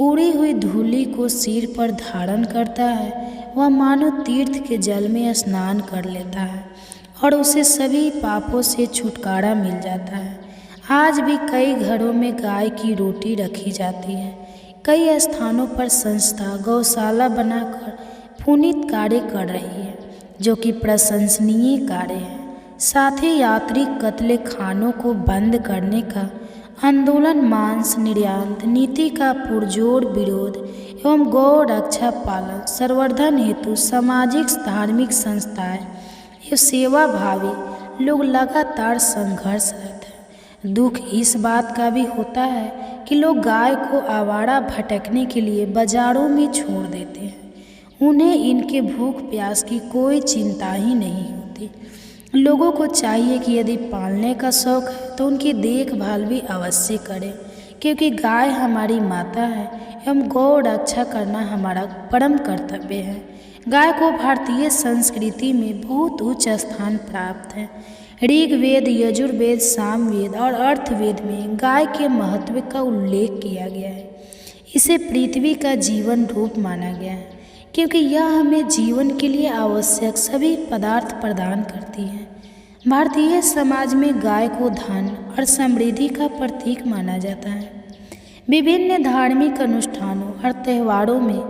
S1: उड़ी हुई धूलि को सिर पर धारण करता है, वह मानो तीर्थ के जल में स्नान कर लेता है और उसे सभी पापों से छुटकारा मिल जाता है। आज भी कई घरों में गाय की रोटी रखी जाती है। कई स्थानों पर संस्था गौशाला बनाकर पुनीत कार्य कर रही है, जो कि प्रशंसनीय कार्य है। साथ ही यात्री कत्ले खानों को बंद करने का आंदोलन, मांस निर्यात नीति का पुरजोर विरोध एवं गौ रक्षा पालन संवर्धन हेतु सामाजिक धार्मिक संस्थाएं एवं सेवा भावी लोग लगातार संघर्षरत हैं। दुख इस बात का भी होता है कि लोग गाय को आवारा भटकने के लिए बाजारों में छोड़ देते हैं। उन्हें इनके भूख प्यास की कोई चिंता ही नहीं होती। लोगों को चाहिए कि यदि पालने का शौक है तो उनकी देखभाल भी अवश्य करें, क्योंकि गाय हमारी माता है एवं गौ रक्षा करना हमारा परम कर्तव्य है। गाय को भारतीय संस्कृति में बहुत उच्च स्थान प्राप्त है। ऋग्वेद, यजुर्वेद, सामवेद और अर्थवेद में गाय के महत्व का उल्लेख किया गया है। इसे पृथ्वी का जीवन रूप माना गया है, क्योंकि यह हमें जीवन के लिए आवश्यक सभी पदार्थ प्रदान करती है। भारतीय समाज में गाय को धन और समृद्धि का प्रतीक माना जाता है। विभिन्न धार्मिक अनुष्ठानों और त्योहारों में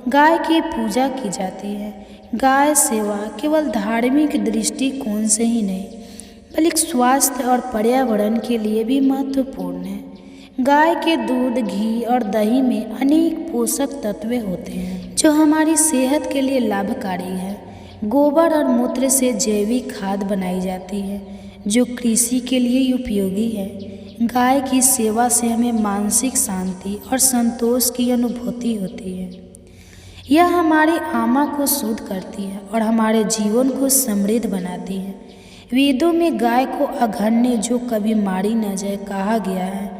S1: गाय की पूजा की जाती है। गाय सेवा केवल धार्मिक दृष्टिकोण से ही नहीं, बल्कि स्वास्थ्य और पर्यावरण के लिए भी महत्वपूर्ण है। गाय के दूध, घी और दही में अनेक पोषक तत्व होते हैं जो हमारी सेहत के लिए लाभकारी है। गोबर और मूत्र से जैविक खाद बनाई जाती है, जो कृषि के लिए उपयोगी है। गाय की सेवा से हमें मानसिक शांति और संतोष की अनुभूति होती है। यह हमारी आत्मा को शुद्ध करती है और हमारे जीवन को समृद्ध बनाती है। वेदों में गाय को अघन्य, जो कभी मारी न जाए, कहा गया है।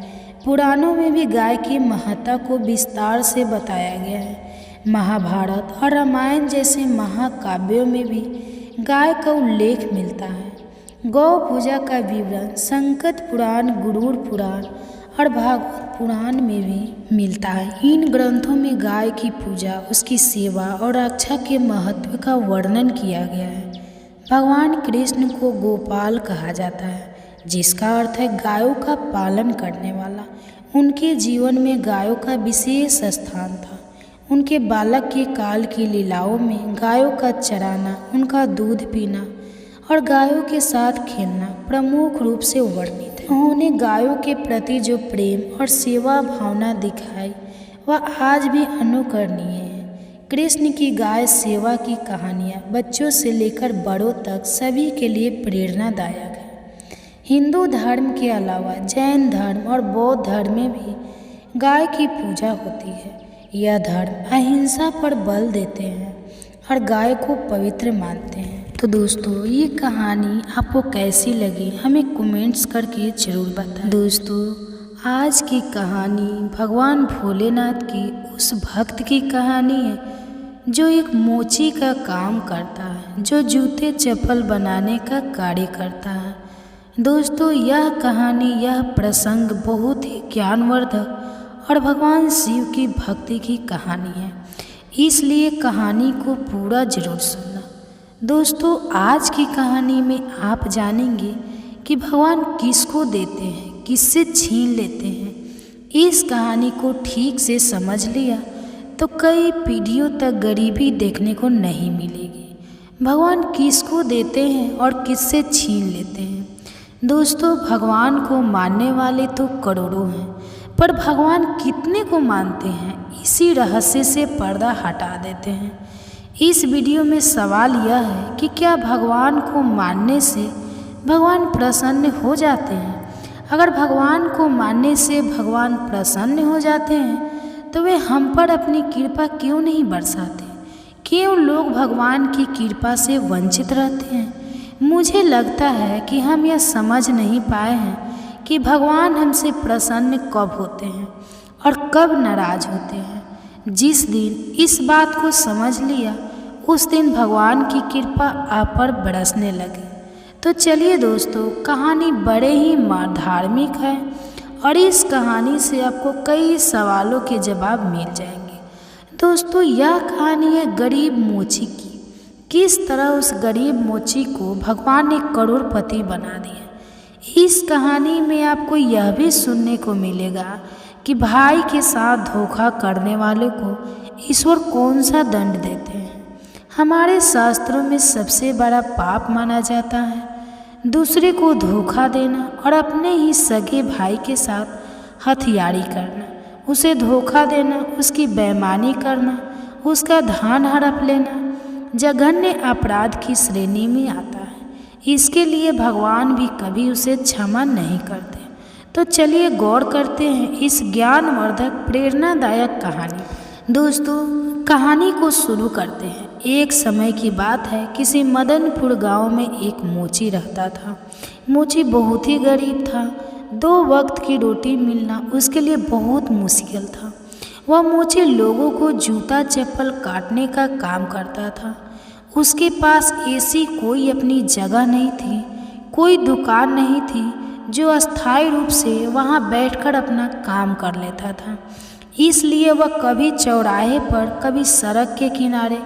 S1: पुराणों में भी गाय की महत्ता को विस्तार से बताया गया है। महाभारत और रामायण जैसे महाकाव्यों में भी गाय का उल्लेख मिलता है। गौ पूजा का विवरण संकट पुराण, गरुड़ पुराण और भागवत पुराण में भी मिलता है। इन ग्रंथों में गाय की पूजा, उसकी सेवा और रक्षा के महत्व का वर्णन किया गया है। भगवान कृष्ण को गोपाल कहा जाता है, जिसका अर्थ है गायों का पालन करने वाला। उनके जीवन में गायों का विशेष स्थान था। उनके बालक के काल की लीलाओं में गायों का चराना, उनका दूध पीना और गायों के साथ खेलना प्रमुख रूप से वर्णित है। उन्होंने गायों के प्रति जो प्रेम और सेवा भावना दिखाई, वह आज भी अनुकरणीय है। कृष्ण की गाय सेवा की कहानियाँ बच्चों से लेकर बड़ों तक सभी के लिए प्रेरणादायक है। हिंदू धर्म के अलावा जैन धर्म और बौद्ध धर्म में भी गाय की पूजा होती है। यह धर्म अहिंसा पर बल देते हैं और गाय को पवित्र मानते हैं। तो दोस्तों, ये कहानी आपको कैसी लगी हमें कमेंट्स करके ज़रूर बताएं। दोस्तों, आज की कहानी भगवान भोलेनाथ की उस भक्त की कहानी है जो एक मोची का काम करता है, जो जूते चप्पल बनाने का कार्य करता है। दोस्तों, यह कहानी, यह प्रसंग बहुत ही ज्ञानवर्धक और भगवान शिव की भक्ति की कहानी है, इसलिए कहानी को पूरा जरूर सुनना। दोस्तों, आज की कहानी में आप जानेंगे कि भगवान किसको देते हैं, किससे छीन लेते हैं। इस कहानी को ठीक से समझ लिया तो कई पीढ़ियों तक गरीबी देखने को नहीं मिलेगी। भगवान किसको देते हैं और किससे छीन लेते हैं। दोस्तों, भगवान को मानने वाले तो करोड़ों हैं, पर भगवान कितने को मानते हैं, इसी रहस्य से पर्दा हटा देते हैं। इस वीडियो में सवाल यह है कि क्या भगवान को मानने से भगवान प्रसन्न हो जाते हैं? अगर भगवान को मानने से भगवान प्रसन्न हो जाते हैं तो वे हम पर अपनी कृपा क्यों नहीं बरसाते? क्यों लोग भगवान की कृपा से वंचित रहते हैं? मुझे लगता है कि हम यह समझ नहीं पाए हैं कि भगवान हमसे प्रसन्न कब होते हैं और कब नाराज होते हैं। जिस दिन इस बात को समझ लिया उस दिन भगवान की कृपा आप पर बरसने लगे। तो चलिए दोस्तों, कहानी बड़े ही धार्मिक है और इस कहानी से आपको कई सवालों के जवाब मिल जाएंगे। दोस्तों, यह कहानी है गरीब मोची की। किस तरह उस गरीब मोची को भगवान ने करोड़पति बना दिया। इस कहानी में आपको यह भी सुनने को मिलेगा कि भाई के साथ धोखा करने वाले को ईश्वर कौन सा दंड देते हैं। हमारे शास्त्रों में सबसे बड़ा पाप माना जाता है दूसरे को धोखा देना और अपने ही सगे भाई के साथ हथियारी करना, उसे धोखा देना, उसकी बेईमानी करना, उसका धन हड़प लेना जघन्य अपराध की श्रेणी में आता है। इसके लिए भगवान भी कभी उसे क्षमा नहीं करते। तो चलिए गौर करते हैं इस ज्ञानवर्धक प्रेरणादायक कहानी। दोस्तों, कहानी को शुरू करते हैं। एक समय की बात है, किसी मदनपुर गांव में एक मोची रहता था। मोची बहुत ही गरीब था। 2 वक्त की रोटी मिलना उसके लिए बहुत मुश्किल था। वह मोची लोगों को जूता चप्पल काटने का काम करता था। उसके पास ऐसी कोई अपनी जगह नहीं थी, कोई दुकान नहीं थी जो अस्थायी रूप से वहां बैठकर अपना काम कर लेता था। इसलिए वह कभी चौराहे पर, कभी सड़क के किनारे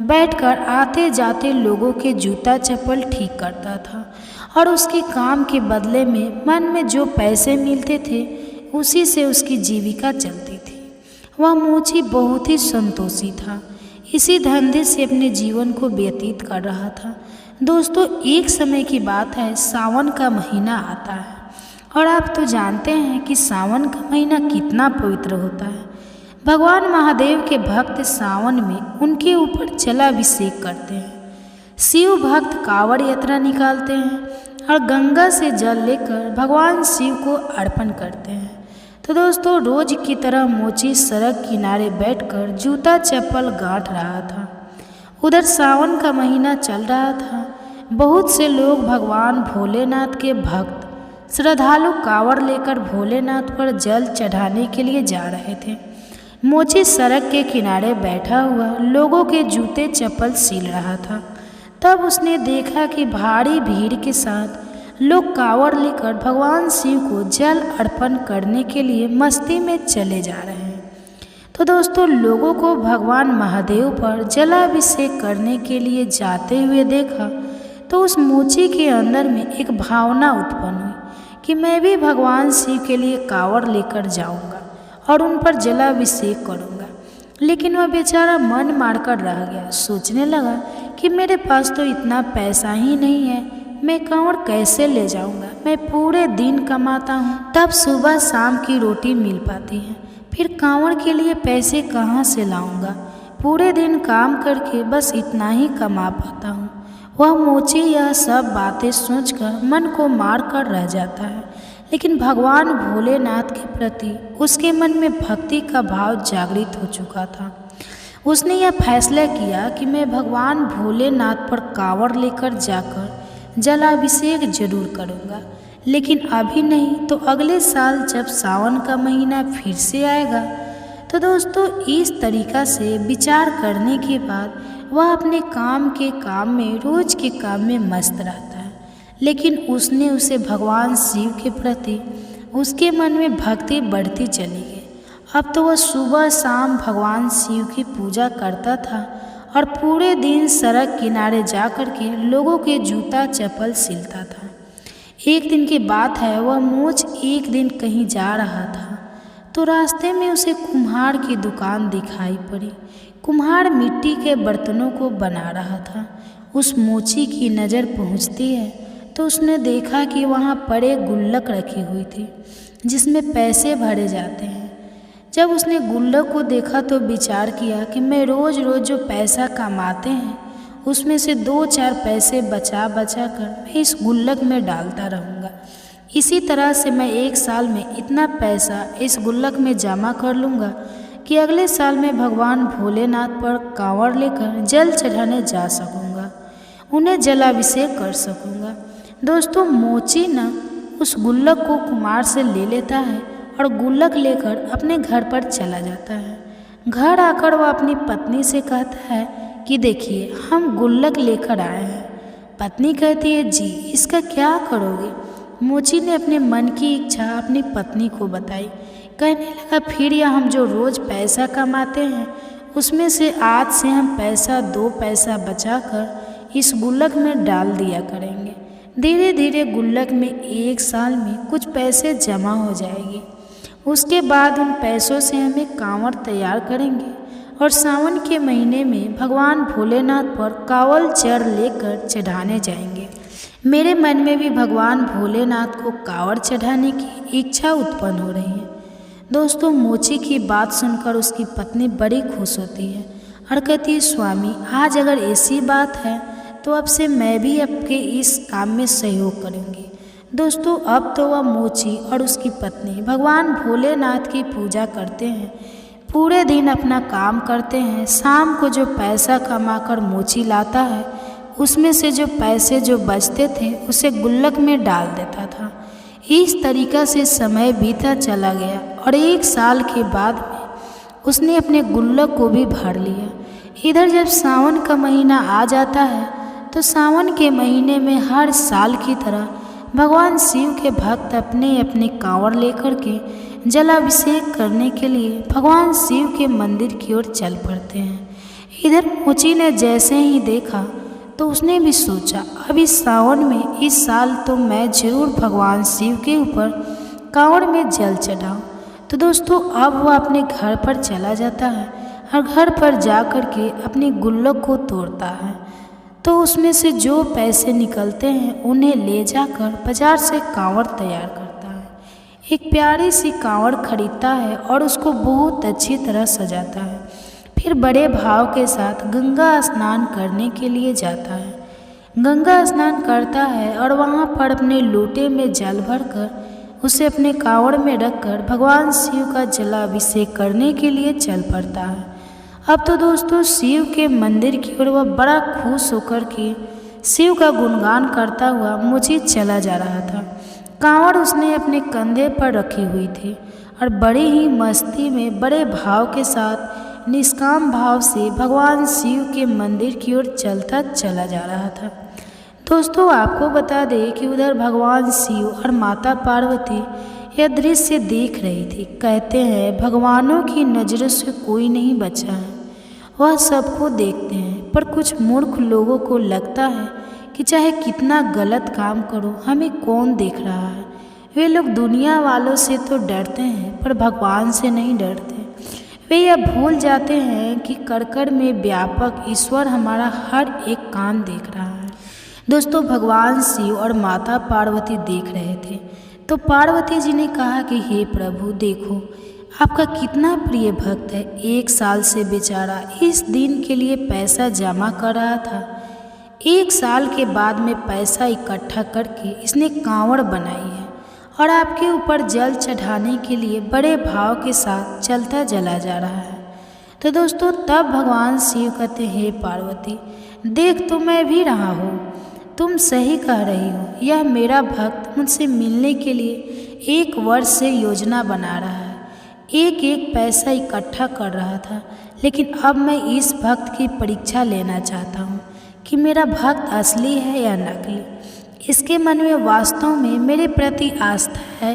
S1: बैठकर आते जाते लोगों के जूता चप्पल ठीक करता था और उसके काम के बदले में मन में जो पैसे मिलते थे उसी से उसकी जीविका चलती थी। वह मोची बहुत ही संतोषी था। इसी धंधे से अपने जीवन को व्यतीत कर रहा था। दोस्तों, एक समय की बात है, सावन का महीना आता है और आप तो जानते हैं कि सावन का महीना कितना पवित्र होता है। भगवान महादेव के भक्त सावन में उनके ऊपर जलाभिषेक करते हैं। शिव भक्त कांवड़ यात्रा निकालते हैं और गंगा से जल लेकर भगवान शिव को अर्पण करते हैं। तो दोस्तों, रोज की तरह मोची सड़क किनारे बैठकर जूता चप्पल गांठ रहा था। उधर सावन का महीना चल रहा था। बहुत से लोग भगवान भोलेनाथ के भक्त श्रद्धालु कांवड़ लेकर भोलेनाथ पर जल चढ़ाने के लिए जा रहे थे। मोची सड़क के किनारे बैठा हुआ लोगों के जूते चप्पल सील रहा था। तब उसने देखा कि भारी भीड़ के साथ लोग कांवड़ लेकर भगवान शिव को जल अर्पण करने के लिए मस्ती में चले जा रहे हैं। तो दोस्तों, लोगों को भगवान महादेव पर जलाभिषेक करने के लिए जाते हुए देखा तो उस मोची के अंदर में एक भावना उत्पन्न हुई कि मैं भी भगवान शिव के लिए कांवड़ लेकर जाऊंगा और उन पर जलाभिषेक करूंगा। लेकिन वह बेचारा मन मारकर रह गया। सोचने लगा कि मेरे पास तो इतना पैसा ही नहीं है, मैं कांवड़ कैसे ले जाऊंगा? मैं पूरे दिन कमाता हूँ, तब सुबह शाम की रोटी मिल पाती है, फिर कांवड़ के लिए पैसे कहाँ से लाऊंगा? पूरे दिन काम करके बस इतना ही कमा पाता हूँ। वह मोची यह सब बातें सोचकर मन को मार कर रह जाता है। लेकिन भगवान भोलेनाथ के प्रति उसके मन में भक्ति का भाव जागृत हो चुका था। उसने यह फैसला किया कि मैं भगवान भोलेनाथ पर कांवड़ लेकर जाकर जलाभिषेक जरूर करूँगा, लेकिन अभी नहीं तो अगले साल जब सावन का महीना फिर से आएगा। तो दोस्तों, इस तरीक़ा से विचार करने के बाद वह अपने काम में रोज़ के काम में मस्त रहता है। लेकिन उसने उसे भगवान शिव के प्रति उसके मन में भक्ति बढ़ती चली गई। अब तो वह सुबह शाम भगवान शिव की पूजा करता था और पूरे दिन सड़क किनारे जा कर के लोगों के जूता चप्पल सिलता था। एक दिन की बात है, वह मोच एक दिन कहीं जा रहा था तो रास्ते में उसे कुम्हार की दुकान दिखाई पड़ी। कुम्हार मिट्टी के बर्तनों को बना रहा था। उस मोची की नज़र पहुंचती है तो उसने देखा कि वहाँ पर एक गुल्लक रखी हुई थी जिसमें पैसे भरे जाते हैं। जब उसने गुल्लक को देखा तो विचार किया कि मैं रोज़ रोज़ जो पैसा कमाते हैं उसमें से 2-4 पैसे बचा बचा कर मैं इस गुल्लक में डालता रहूँगा। इसी तरह से मैं 1 साल में इतना पैसा इस गुल्लक में जमा कर लूँगा कि अगले साल में भगवान भोलेनाथ पर कांवड़ लेकर जल चढ़ाने जा सकूँगा, उन्हें जलाभिषेक कर सकूँगा। दोस्तों, मोची न उस गुल्लक को कुम्हार से ले लेता है और गुल्लक लेकर अपने घर पर चला जाता है। घर आकर वह अपनी पत्नी से कहता है कि देखिए, हम गुल्लक लेकर आए हैं। पत्नी कहती है, जी इसका क्या करोगे? मोची ने अपने मन की इच्छा अपनी पत्नी को बताई। कहने लगा, फिर यह हम जो रोज़ पैसा कमाते हैं उसमें से आज से हम पैसा 2 पैसा बचाकर इस गुल्लक में डाल दिया करेंगे। धीरे धीरे गुल्लक में 1 साल में कुछ पैसे जमा हो जाएंगे। उसके बाद उन पैसों से हम एक कांवड़ तैयार करेंगे और सावन के महीने में भगवान भोलेनाथ पर कावड़ चढ़ लेकर चढ़ाने जाएंगे। मेरे मन में भी भगवान भोलेनाथ को कावड़ चढ़ाने की इच्छा उत्पन्न हो रही है। दोस्तों, मोची की बात सुनकर उसकी पत्नी बड़ी खुश होती है और कहती है, स्वामी आज अगर ऐसी बात है तो अब से मैं भी आपके इस काम में सहयोग करूँगी। दोस्तों, अब तो वह मोची और उसकी पत्नी भगवान भोलेनाथ की पूजा करते हैं, पूरे दिन अपना काम करते हैं। शाम को जो पैसा कमाकर मोची लाता है उसमें से जो पैसे जो बचते थे उसे गुल्लक में डाल देता था। इस तरीक़ा से समय बीता चला गया और 1 साल के बाद में उसने अपने गुल्लक को भी भर लिया। इधर जब सावन का महीना आ जाता है तो सावन के महीने में हर साल की तरह भगवान शिव के भक्त अपने अपने कांवड़ लेकर के जलाभिषेक करने के लिए भगवान शिव के मंदिर की ओर चल पड़ते हैं। इधर मोची ने जैसे ही देखा तो उसने भी सोचा, अब इस सावन में इस साल तो मैं जरूर भगवान शिव के ऊपर कांवड़ में जल चढ़ाऊँ। तो दोस्तों, अब वह अपने घर पर चला जाता है और घर पर जा कर के अपनी गुल्लक को तोड़ता है तो उसमें से जो पैसे निकलते हैं उन्हें ले जाकर बाजार से कांवड़ तैयार करता है। एक प्यारी सी कांवड़ खरीदता है और उसको बहुत अच्छी तरह सजाता है। फिर बड़े भाव के साथ गंगा स्नान करने के लिए जाता है। गंगा स्नान करता है और वहाँ पर अपने लोटे में जल भरकर उसे अपने कांवड़ में रखकर भगवान शिव का जलाभिषेक करने के लिए चल पड़ता है। अब तो दोस्तों, शिव के मंदिर की ओर वह बड़ा खुश होकर के शिव का गुणगान करता हुआ मोची चला जा रहा था। कांवड़ उसने अपने कंधे पर रखी हुई थी और बड़ी ही मस्ती में बड़े भाव के साथ निष्काम भाव से भगवान शिव के मंदिर की ओर चलता चला जा रहा था। दोस्तों, आपको बता दें कि उधर भगवान शिव और माता पार्वती यह दृश्य देख रही थी। कहते हैं, भगवानों की नज़रों से कोई नहीं बचा है, वह सबको देखते हैं। पर कुछ मूर्ख लोगों को लगता है कि चाहे कितना गलत काम करो हमें कौन देख रहा है। वे लोग दुनिया वालों से तो डरते हैं पर भगवान से नहीं डरते। वे यह भूल जाते हैं कि कड़ में व्यापक ईश्वर हमारा हर एक काम देख रहा है। दोस्तों, भगवान शिव और माता पार्वती देख रहे थे तो पार्वती जी ने कहा कि हे प्रभु, देखो आपका कितना प्रिय भक्त है। 1 साल से बेचारा इस दिन के लिए पैसा जमा कर रहा था। 1 साल के बाद में पैसा इकट्ठा करके इसने कांवड़ बनाई है और आपके ऊपर जल चढ़ाने के लिए बड़े भाव के साथ चलता चला जा रहा है। तो दोस्तों, तब भगवान शिव कहते, हे पार्वती, देख तो मैं भी रहा हूँ, तुम सही कह रही हो। यह मेरा भक्त मुझसे मिलने के लिए 1 वर्ष से योजना बना रहा है, एक एक पैसा इकट्ठा कर रहा था। लेकिन अब मैं इस भक्त की परीक्षा लेना चाहता हूँ कि मेरा भक्त असली है या नकली। इसके मन में वास्तव में मेरे प्रति आस्था है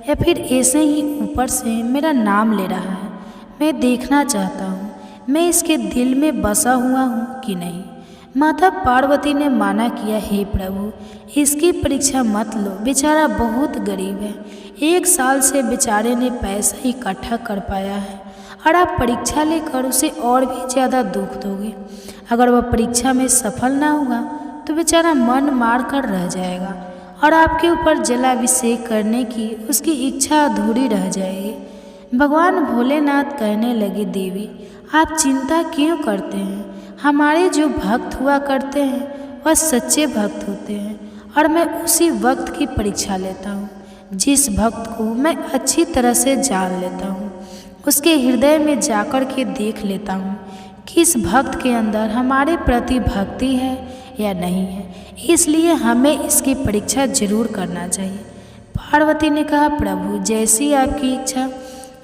S1: या फिर ऐसे ही ऊपर से मेरा नाम ले रहा है। मैं देखना चाहता हूँ मैं इसके दिल में बसा हुआ हूँ कि नहीं। माता पार्वती ने माना किया, हे प्रभु इसकी परीक्षा मत लो, बेचारा बहुत गरीब है। 1 साल से बेचारे ने पैसा इकट्ठा कर पाया है और आप परीक्षा लेकर उसे और भी ज़्यादा दुख दोगे। अगर वह परीक्षा में सफल ना हुआ तो बेचारा मन मार कर रह जाएगा और आपके ऊपर जलाभिषेक करने की उसकी इच्छा अधूरी रह जाएगी। भगवान भोलेनाथ कहने लगे, देवी आप चिंता क्यों करते हैं? हमारे जो भक्त हुआ करते हैं वह सच्चे भक्त होते हैं और मैं उसी वक्त की परीक्षा लेता हूँ जिस भक्त को मैं अच्छी तरह से जान लेता हूँ। उसके हृदय में जाकर के देख लेता हूँ कि इस भक्त के अंदर हमारे प्रति भक्ति है या नहीं है, इसलिए हमें इसकी परीक्षा जरूर करना चाहिए। पार्वती ने कहा, प्रभु जैसी आपकी इच्छा।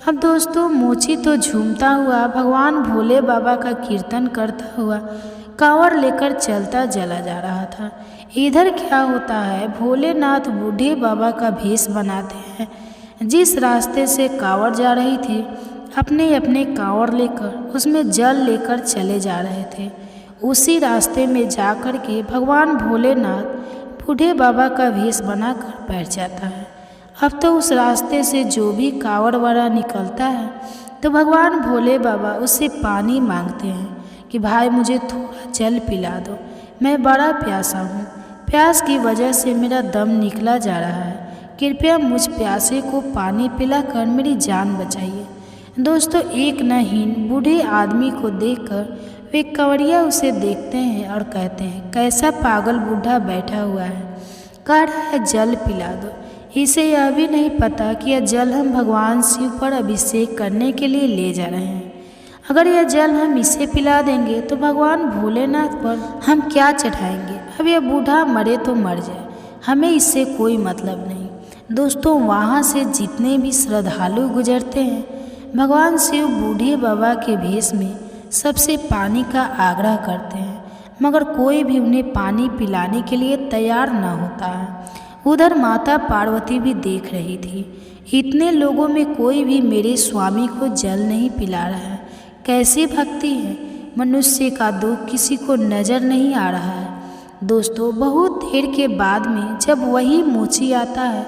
S1: अब दोस्तों मोची तो झूमता हुआ भगवान भोले बाबा का कीर्तन करता हुआ कांवर लेकर चलता चला जा रहा था। इधर क्या होता है, भोलेनाथ बूढ़े बाबा का भेष बनाते हैं। जिस रास्ते से कांवर जा रही थी अपने अपने कांवर लेकर उसमें जल लेकर चले जा रहे थे। उसी रास्ते में जाकर के भगवान भोलेनाथ बूढ़े बाबा का भेष बनाकर बैठ जाता है। अब तो उस रास्ते से जो भी कांवड़ वाला निकलता है तो भगवान भोले बाबा उससे पानी मांगते हैं कि भाई मुझे थोड़ा जल पिला दो, मैं बड़ा प्यासा हूँ, प्यास की वजह से मेरा दम निकला जा रहा है, कृपया मुझ प्यासे को पानी पिलाकर मेरी जान बचाइए। दोस्तों एक न हीन बूढ़े आदमी को देखकर वे कंवरिया उसे देखते हैं और कहते हैं, कैसा पागल बूढ़ा बैठा हुआ है, कह रहा है जल पिला दो। इसे यह भी नहीं पता कि यह जल हम भगवान शिव पर अभिषेक करने के लिए ले जा रहे हैं। अगर यह जल हम इसे पिला देंगे तो भगवान भोलेनाथ पर हम क्या चढ़ाएंगे। अब यह बूढ़ा मरे तो मर जाए, हमें इससे कोई मतलब नहीं। दोस्तों वहाँ से जितने भी श्रद्धालु गुजरते हैं भगवान शिव बूढ़े बाबा के भेष में सबसे पानी का आग्रह करते हैं, मगर कोई भी उन्हें पानी पिलाने के लिए तैयार न होता है। उधर माता पार्वती भी देख रही थी, इतने लोगों में कोई भी मेरे स्वामी को जल नहीं पिला रहा है, कैसी भक्ति है। मनुष्य का दुख किसी को नज़र नहीं आ रहा है। दोस्तों बहुत देर के बाद में जब वही मोची आता है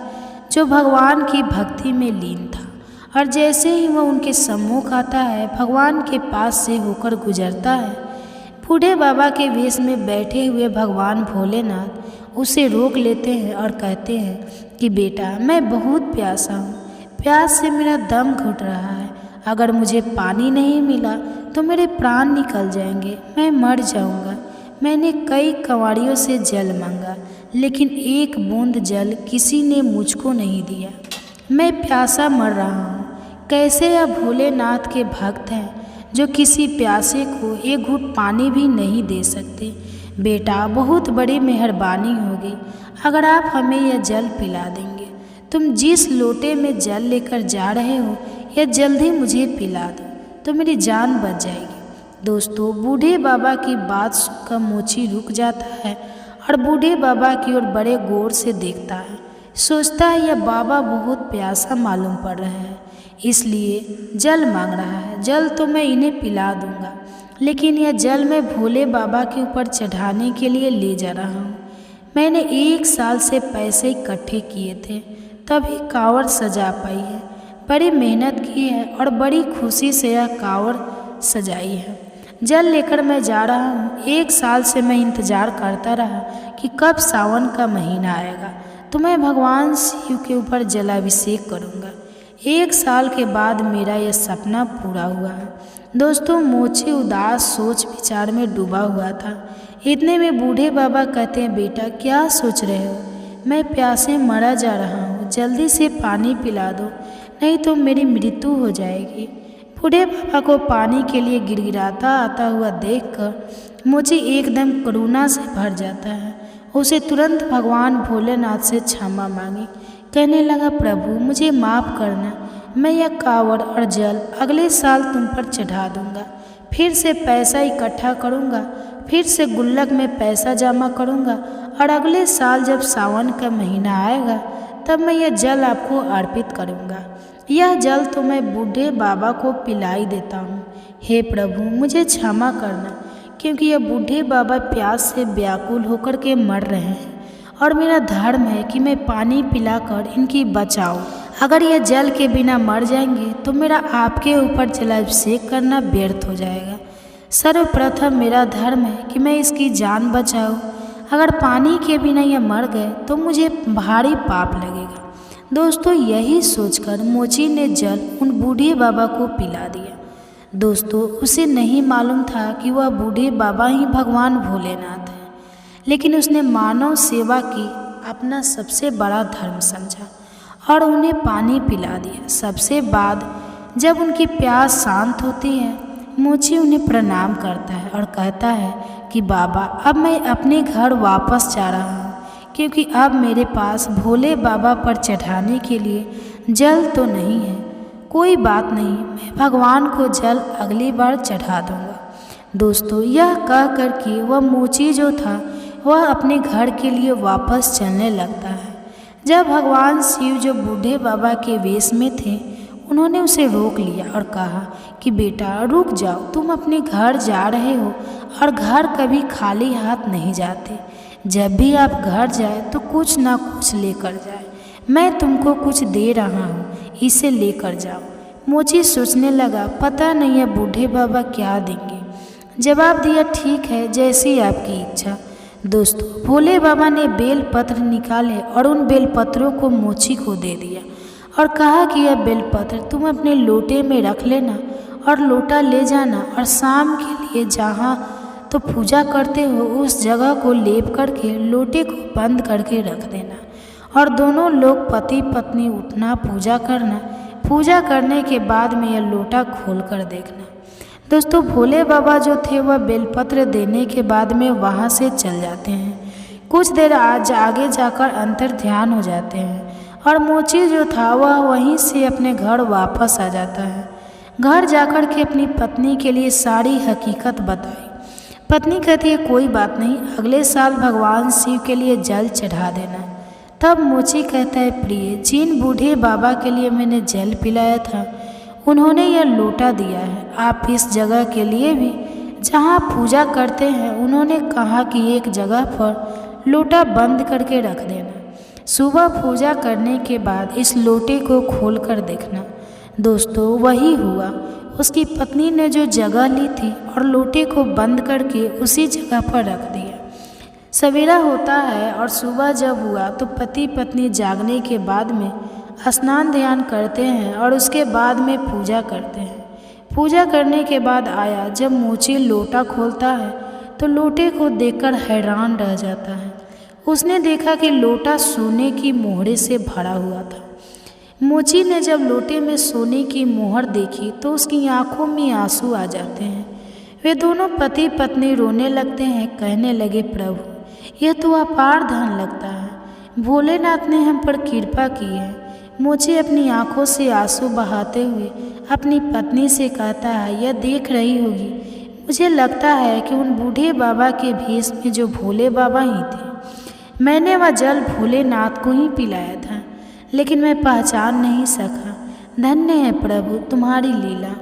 S1: जो भगवान की भक्ति में लीन था और जैसे ही वह उनके सम्मुख आता है भगवान के पास से होकर गुजरता है, बूढ़े बाबा के वेश में बैठे हुए भगवान भोलेनाथ उसे रोक लेते हैं और कहते हैं कि बेटा मैं बहुत प्यासा हूँ, प्यास से मेरा दम घुट रहा है, अगर मुझे पानी नहीं मिला तो मेरे प्राण निकल जाएंगे, मैं मर जाऊँगा। मैंने कई कंवारियों से जल मांगा लेकिन एक बूंद जल किसी ने मुझको नहीं दिया, मैं प्यासा मर रहा हूँ। कैसे यह भोलेनाथ के भक्त हैं जो किसी प्यासे को एक घूंट पानी भी नहीं दे सकते। बेटा बहुत बड़ी मेहरबानी होगी अगर आप हमें यह जल पिला देंगे। तुम जिस लोटे में जल लेकर जा रहे हो यह जल्दी मुझे पिला दो तो मेरी जान बच जाएगी। दोस्तों बूढ़े बाबा की बात सुनकर मोची रुक जाता है और बूढ़े बाबा की ओर बड़े गौर से देखता है। सोचता है यह बाबा बहुत प्यासा मालूम पड़ रहा है, इसलिए जल मांग रहा है। जल तो मैं इन्हें पिला दूंगा, लेकिन यह जल मैं भोले बाबा के ऊपर चढ़ाने के लिए ले जा रहा हूँ। मैंने 1 साल से पैसे इकट्ठे किए थे तभी कांवड़ सजा पाई है, बड़ी मेहनत की है और बड़ी खुशी से यह कांवड़ सजाई है। जल लेकर मैं जा रहा हूँ। 1 साल से मैं इंतज़ार करता रहा कि कब सावन का महीना आएगा तो मैं भगवान शिव के ऊपर जलाभिषेक करूँगा। 1 साल के बाद मेरा यह सपना पूरा हुआ है। दोस्तों मोची उदास सोच विचार में डूबा हुआ था। इतने में बूढ़े बाबा कहते हैं, बेटा क्या सोच रहे हो, मैं प्यासे मरा जा रहा हूँ, जल्दी से पानी पिला दो नहीं तो मेरी मृत्यु हो जाएगी। बूढ़े बाबा को पानी के लिए गिड़गिड़ाता आता हुआ देखकर मोची एकदम करुणा से भर जाता है। उसे तुरंत भगवान भोलेनाथ से क्षमा मांगी, कहने लगा, प्रभु मुझे माफ़ करना, मैं यह कांवड़ और जल अगले साल तुम पर चढ़ा दूंगा, फिर से पैसा इकट्ठा करूंगा, फिर से गुल्लक में पैसा जमा करूँगा और अगले साल जब सावन का महीना आएगा तब मैं यह जल आपको अर्पित करूँगा। यह जल तो मैं बूढ़े बाबा को पिलाई देता हूँ। हे प्रभु, मुझे क्षमा करना, क्योंकि यह बूढ़े बाबा प्यास से व्याकुल होकर के मर रहे हैं और मेरा धर्म है कि मैं पानी पिलाकर इनकी बचाऊं। अगर यह जल के बिना मर जाएंगे तो मेरा आपके ऊपर जलाभिषेक करना व्यर्थ हो जाएगा। सर्वप्रथम मेरा धर्म है कि मैं इसकी जान बचाऊं। अगर पानी के बिना यह मर गए तो मुझे भारी पाप लगेगा। दोस्तों, यही सोचकर मोची ने जल उन बूढ़े बाबा को पिला दिया। दोस्तों, उसे नहीं मालूम था कि वह बूढ़े बाबा ही भगवान भोलेनाथ हैं, लेकिन उसने मानव सेवा की अपना सबसे बड़ा धर्म समझा और उन्हें पानी पिला दिया। सबसे बाद जब उनकी प्यास शांत होती है, मोची उन्हें प्रणाम करता है और कहता है कि बाबा, अब मैं अपने घर वापस जा रहा हूँ, क्योंकि अब मेरे पास भोले बाबा पर चढ़ाने के लिए जल तो नहीं है। कोई बात नहीं, मैं भगवान को जल अगली बार चढ़ा दूँगा। दोस्तों, यह कह कर कि वह मोची जो था वह अपने घर के लिए वापस चलने लगता है। जब भगवान शिव जो बूढ़े बाबा के वेश में थे, उन्होंने उसे रोक लिया और कहा कि बेटा रुक जाओ, तुम अपने घर जा रहे हो और घर कभी खाली हाथ नहीं जाते। जब भी आप घर जाए तो कुछ ना कुछ लेकर जाए। मैं तुमको कुछ दे रहा हूँ, इसे लेकर जाओ। मोची सोचने लगा, पता नहीं है बूढ़े बाबा क्या देंगे। जवाब दिया, ठीक है, जैसी आपकी इच्छा। दोस्तों, भोले बाबा ने बेलपत्र निकाले और उन बेलपत्रों को मोची को दे दिया और कहा कि यह बेलपत्र तुम अपने लोटे में रख लेना और लोटा ले जाना और शाम के लिए जहाँ तो पूजा करते हो उस जगह को लेप करके लोटे को बंद करके रख देना और दोनों लोग पति पत्नी उठना, पूजा करना। पूजा करने के बाद में यह लोटा खोल कर देखना। दोस्तों, भोले बाबा जो थे वह बेलपत्र देने के बाद में वहाँ से चल जाते हैं। कुछ देर आज आगे जाकर अंतर ध्यान हो जाते हैं और मोची जो था वह वहीं से अपने घर वापस आ जाता है। घर जाकर के अपनी पत्नी के लिए सारी हकीकत बताई। पत्नी कहती है, कोई बात नहीं, अगले साल भगवान शिव के लिए जल चढ़ा देना। तब मोची कहता है, प्रिय, जिन बूढ़े बाबा के लिए मैंने जल पिलाया था उन्होंने यह लोटा दिया है। आप इस जगह के लिए भी जहाँ पूजा करते हैं उन्होंने कहा कि एक जगह पर लोटा बंद करके रख देना। सुबह पूजा करने के बाद इस लोटे को खोल कर देखना। दोस्तों, वही हुआ। उसकी पत्नी ने जो जगह ली थी और लोटे को बंद करके उसी जगह पर रख दिया। सवेरा होता है और सुबह जब हुआ तो पति पत्नी जागने के बाद में स्नान ध्यान करते हैं और उसके बाद में पूजा करते हैं। पूजा करने के बाद आया जब मोची लोटा खोलता है तो लोटे को देखकर हैरान रह जाता है। उसने देखा कि लोटा सोने की मोहरे से भरा हुआ था। मोची ने जब लोटे में सोने की मोहर देखी तो उसकी आंखों में आंसू आ जाते हैं। वे दोनों पति पत्नी रोने लगते हैं, कहने लगे, प्रभु, यह तो अपार धन लगता है। भोलेनाथ ने हम पर कृपा की है। मोची अपनी आंखों से आंसू बहाते हुए अपनी पत्नी से कहता है, यह देख रही होगी, मुझे लगता है कि उन बूढ़े बाबा के भेष में जो भोले बाबा ही थे। मैंने वह जल भोलेनाथ को ही पिलाया था, लेकिन मैं पहचान नहीं सका। धन्य है प्रभु तुम्हारी लीला।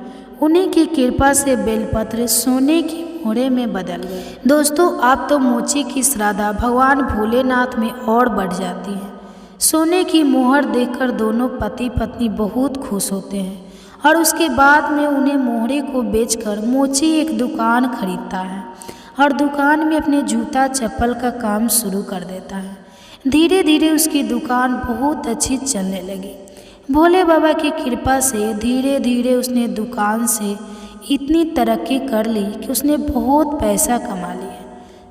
S1: उन्हीं की कृपा से बेलपत्र सोने की मोहरे में बदल गए। दोस्तों, अब तो मोची की श्रद्धा भगवान भोलेनाथ में और बढ़ जाती है। सोने की मोहर देखकर दोनों पति पत्नी बहुत खुश होते हैं और उसके बाद में उन्हें मोहरे को बेचकर मोची एक दुकान खरीदता है और दुकान में अपने जूता चप्पल का काम शुरू कर देता है। धीरे धीरे उसकी दुकान बहुत अच्छी चलने लगी। भोले बाबा की कृपा से धीरे धीरे उसने दुकान से इतनी तरक्की कर ली कि उसने बहुत पैसा कमा लिया।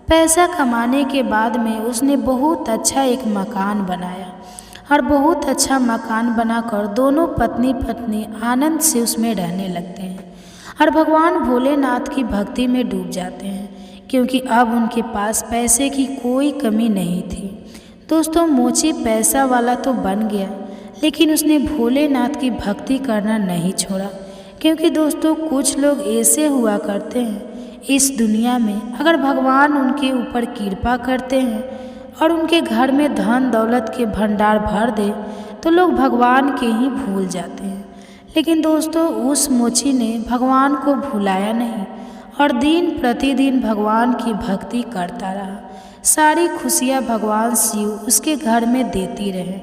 S1: पैसा कमाने के बाद में उसने बहुत अच्छा एक मकान बनाया और बहुत अच्छा मकान बनाकर दोनों पत्नी पत्नी आनंद से उसमें रहने लगते हैं और भगवान भोलेनाथ की भक्ति में डूब जाते हैं, क्योंकि अब उनके पास पैसे की कोई कमी नहीं थी। दोस्तों, मोची पैसा वाला तो बन गया, लेकिन उसने भोलेनाथ की भक्ति करना नहीं छोड़ा, क्योंकि दोस्तों कुछ लोग ऐसे हुआ करते हैं इस दुनिया में अगर भगवान उनके ऊपर कृपा करते हैं और उनके घर में धन दौलत के भंडार भर दे तो लोग भगवान के ही भूल जाते हैं। लेकिन दोस्तों उस मोची ने भगवान को भुलाया नहीं और दिन प्रतिदिन भगवान की भक्ति करता रहा। सारी खुशियाँ भगवान शिव उसके घर में देती रहे,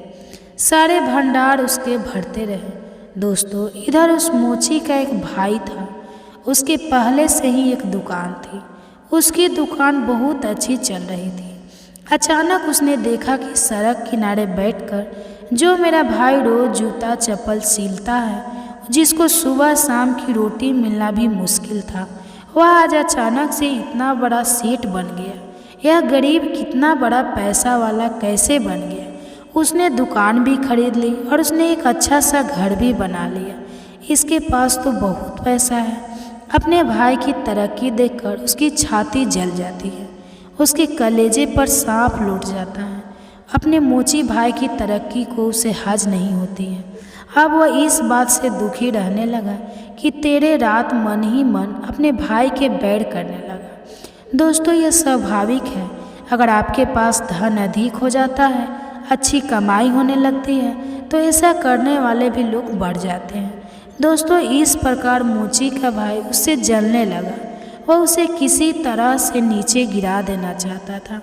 S1: सारे भंडार उसके भरते रहे। दोस्तों इधर उस मोची का एक भाई था, उसके पहले से ही एक दुकान थी। उसकी दुकान बहुत अच्छी चल रही थी। अचानक उसने देखा कि सड़क किनारे बैठकर जो मेरा भाई रोज जूता चप्पल सीलता है, जिसको सुबह शाम की रोटी मिलना भी मुश्किल था, वह आज अचानक से इतना बड़ा सेठ बन गया। यह गरीब कितना बड़ा पैसा वाला कैसे बन गया। उसने दुकान भी खरीद ली और उसने एक अच्छा सा घर भी बना लिया। इसके पास तो बहुत पैसा है। अपने भाई की तरक्की देखकर उसकी छाती जल जाती है, उसके कलेजे पर सांप लौट जाता है। अपने मोची भाई की तरक्की को उसे हज नहीं होती है। अब वह इस बात से दुखी रहने लगा कि तेरे रात मन ही मन अपने भाई के बैर करने लगा। दोस्तों यह स्वाभाविक है। अगर आपके पास धन अधिक हो जाता है, अच्छी कमाई होने लगती है, तो ऐसा करने वाले भी लोग बढ़ जाते हैं। दोस्तों इस प्रकार मोची का भाई उससे जलने लगा। वह उसे किसी तरह से नीचे गिरा देना चाहता था।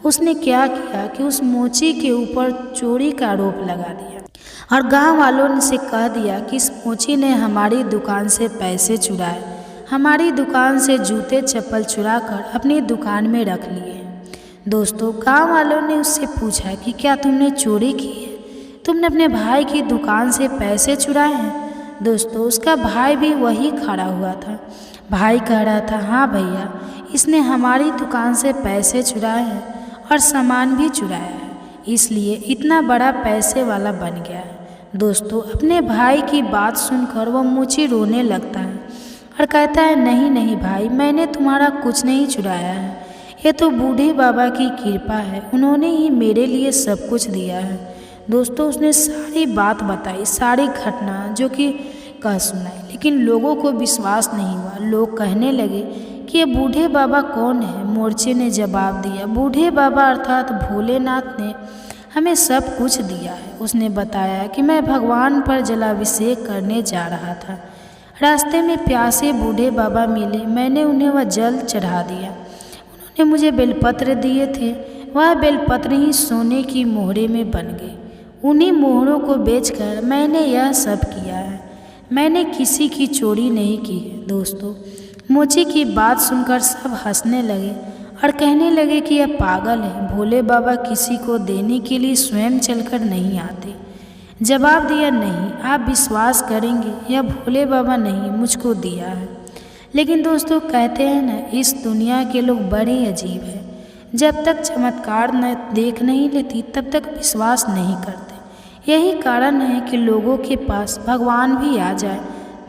S1: उसने क्या किया कि उस मोची के ऊपर चोरी का आरोप लगा दिया और गांव वालों ने से कह दिया कि इस मोची ने हमारी दुकान से पैसे चुराए, हमारी दुकान से जूते चप्पल चुरा कर अपनी दुकान में रख लिए। दोस्तों गांव वालों ने उससे पूछा कि क्या तुमने चोरी की है, तुमने अपने भाई की दुकान से पैसे चुराए हैं। दोस्तों उसका भाई भी वही खड़ा हुआ था। भाई कह रहा था, हाँ भैया, इसने हमारी दुकान से पैसे चुराए हैं और सामान भी चुराया है, इसलिए इतना बड़ा पैसे वाला बन गया है। दोस्तों अपने भाई की बात सुनकर वह मोची रोने लगता है और कहता है, नहीं नहीं भाई, मैंने तुम्हारा कुछ नहीं चुराया है, ये तो बूढ़े बाबा की कृपा है, उन्होंने ही मेरे लिए सब कुछ दिया है। दोस्तों उसने सारी बात बताई, सारी घटना जो कि कह सुनाई, लेकिन लोगों को विश्वास नहीं हुआ। लोग कहने लगे कि ये बूढ़े बाबा कौन है। मोर्चे ने जवाब दिया, बूढ़े बाबा अर्थात भोलेनाथ ने हमें सब कुछ दिया है। उसने बताया कि मैं भगवान पर जलाभिषेक करने जा रहा था, रास्ते में प्यासे बूढ़े बाबा मिले, मैंने उन्हें वह जल चढ़ा दिया। उन्होंने मुझे बेलपत्र दिए थे, वह बेलपत्र ही सोने की मोहरे में बन गए। उन्हीं मोहरों को बेचकर मैंने यह सब किया है, मैंने किसी की चोरी नहीं की है। दोस्तों मोची की बात सुनकर सब हंसने लगे और कहने लगे कि यह पागल है, भोले बाबा किसी को देने के लिए स्वयं चलकर नहीं आते। जवाब दिया, नहीं, आप विश्वास करेंगे, यह भोले बाबा नहीं मुझको दिया है। लेकिन दोस्तों कहते हैं ना, इस दुनिया के लोग बड़े अजीब हैं। जब तक चमत्कार न देख नहीं लेती तब तक विश्वास नहीं करते। यही कारण है कि लोगों के पास भगवान भी आ जाए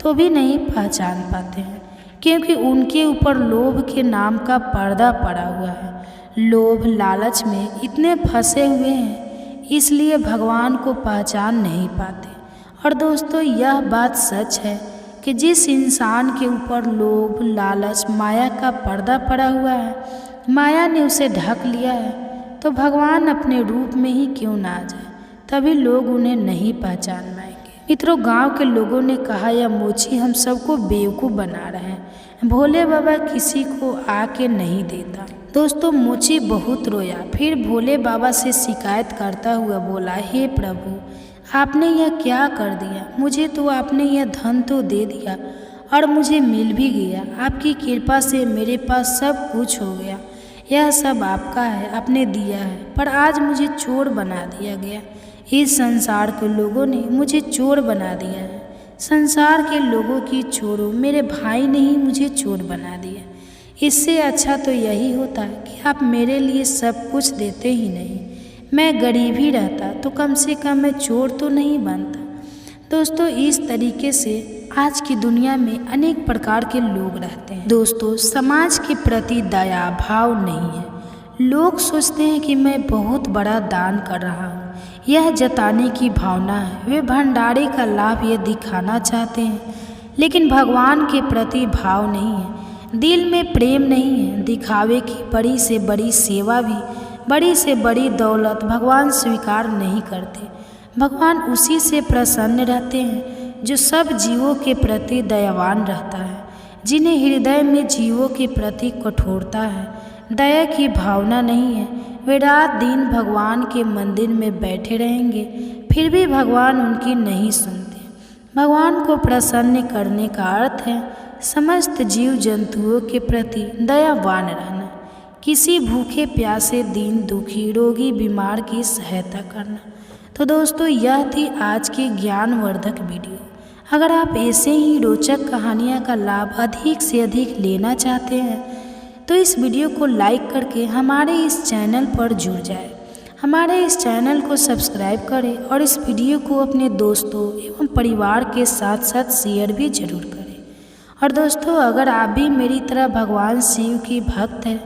S1: तो भी नहीं पहचान पाते हैं, क्योंकि उनके ऊपर लोभ के नाम का पर्दा पड़ा हुआ है। लोभ लालच में इतने फंसे हुए हैं, इसलिए भगवान को पहचान नहीं पाते। और दोस्तों यह बात सच है कि जिस इंसान के ऊपर लोभ लालच माया का पर्दा पड़ा हुआ है, माया ने उसे ढक लिया है, तो भगवान अपने रूप में ही क्यों ना आ जाए, तभी लोग उन्हें नहीं पहचान पाएंगे। मित्रों गांव के लोगों ने कहा, यह मोची हम सबको बेवकूफ़ बना रहे हैं, भोले बाबा किसी को आके नहीं देता। दोस्तों मोची बहुत रोया, फिर भोले बाबा से शिकायत करता हुआ बोला, हे प्रभु, आपने यह क्या कर दिया, मुझे तो आपने यह धन तो दे दिया और मुझे मिल भी गया, आपकी कृपा से मेरे पास सब कुछ हो गया, यह सब आपका है, आपने दिया है, पर आज मुझे चोर बना दिया गया। इस संसार के लोगों ने मुझे चोर बना दिया है। संसार के लोगों की छोड़ो, मेरे भाई ने ही मुझे चोर बना दिया। इससे अच्छा तो यही होता कि आप मेरे लिए सब कुछ देते ही नहीं, मैं गरीब ही रहता तो कम से कम मैं चोर तो नहीं बनता। दोस्तों इस तरीके से आज की दुनिया में अनेक प्रकार के लोग रहते हैं। दोस्तों समाज के प्रति दया भाव नहीं है। लोग सोचते हैं कि मैं बहुत बड़ा दान कर रहा हूँ, यह जताने की भावना है। वे भंडारे का लाभ ये दिखाना चाहते हैं, लेकिन भगवान के प्रति भाव नहीं है। दिल में प्रेम नहीं है, दिखावे की बड़ी से बड़ी सेवा भी, बड़ी से बड़ी दौलत भगवान स्वीकार नहीं करते। भगवान उसी से प्रसन्न रहते हैं जो सब जीवों के प्रति दयावान रहता है, जिन्हें हृदय में जीवों के प्रति कठोरता है, दया की भावना नहीं है। वे रात दिन भगवान के मंदिर में बैठे रहेंगे, फिर भी भगवान उनकी नहीं सुनते। भगवान को प्रसन्न करने का अर्थ है समस्त जीव जंतुओं के प्रति दयावान रहना, किसी भूखे प्यासे, दीन दुखी, रोगी बीमार की सहायता करना। तो दोस्तों, यह थी आज की ज्ञानवर्धक वीडियो। अगर आप ऐसे ही रोचक कहानियाँ का लाभ अधिक से अधिक लेना चाहते हैं तो इस वीडियो को लाइक करके हमारे इस चैनल पर जुड़ जाए, हमारे इस चैनल को सब्सक्राइब करें और इस वीडियो को अपने दोस्तों एवं परिवार के साथ साथ शेयर भी जरूर करें। और दोस्तों, अगर आप भी मेरी तरह भगवान शिव की भक्त हैं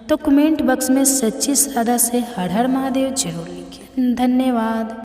S1: तो कमेंट बॉक्स में सच्ची श्रद्धा से हर हर महादेव जरूर लिखें। धन्यवाद।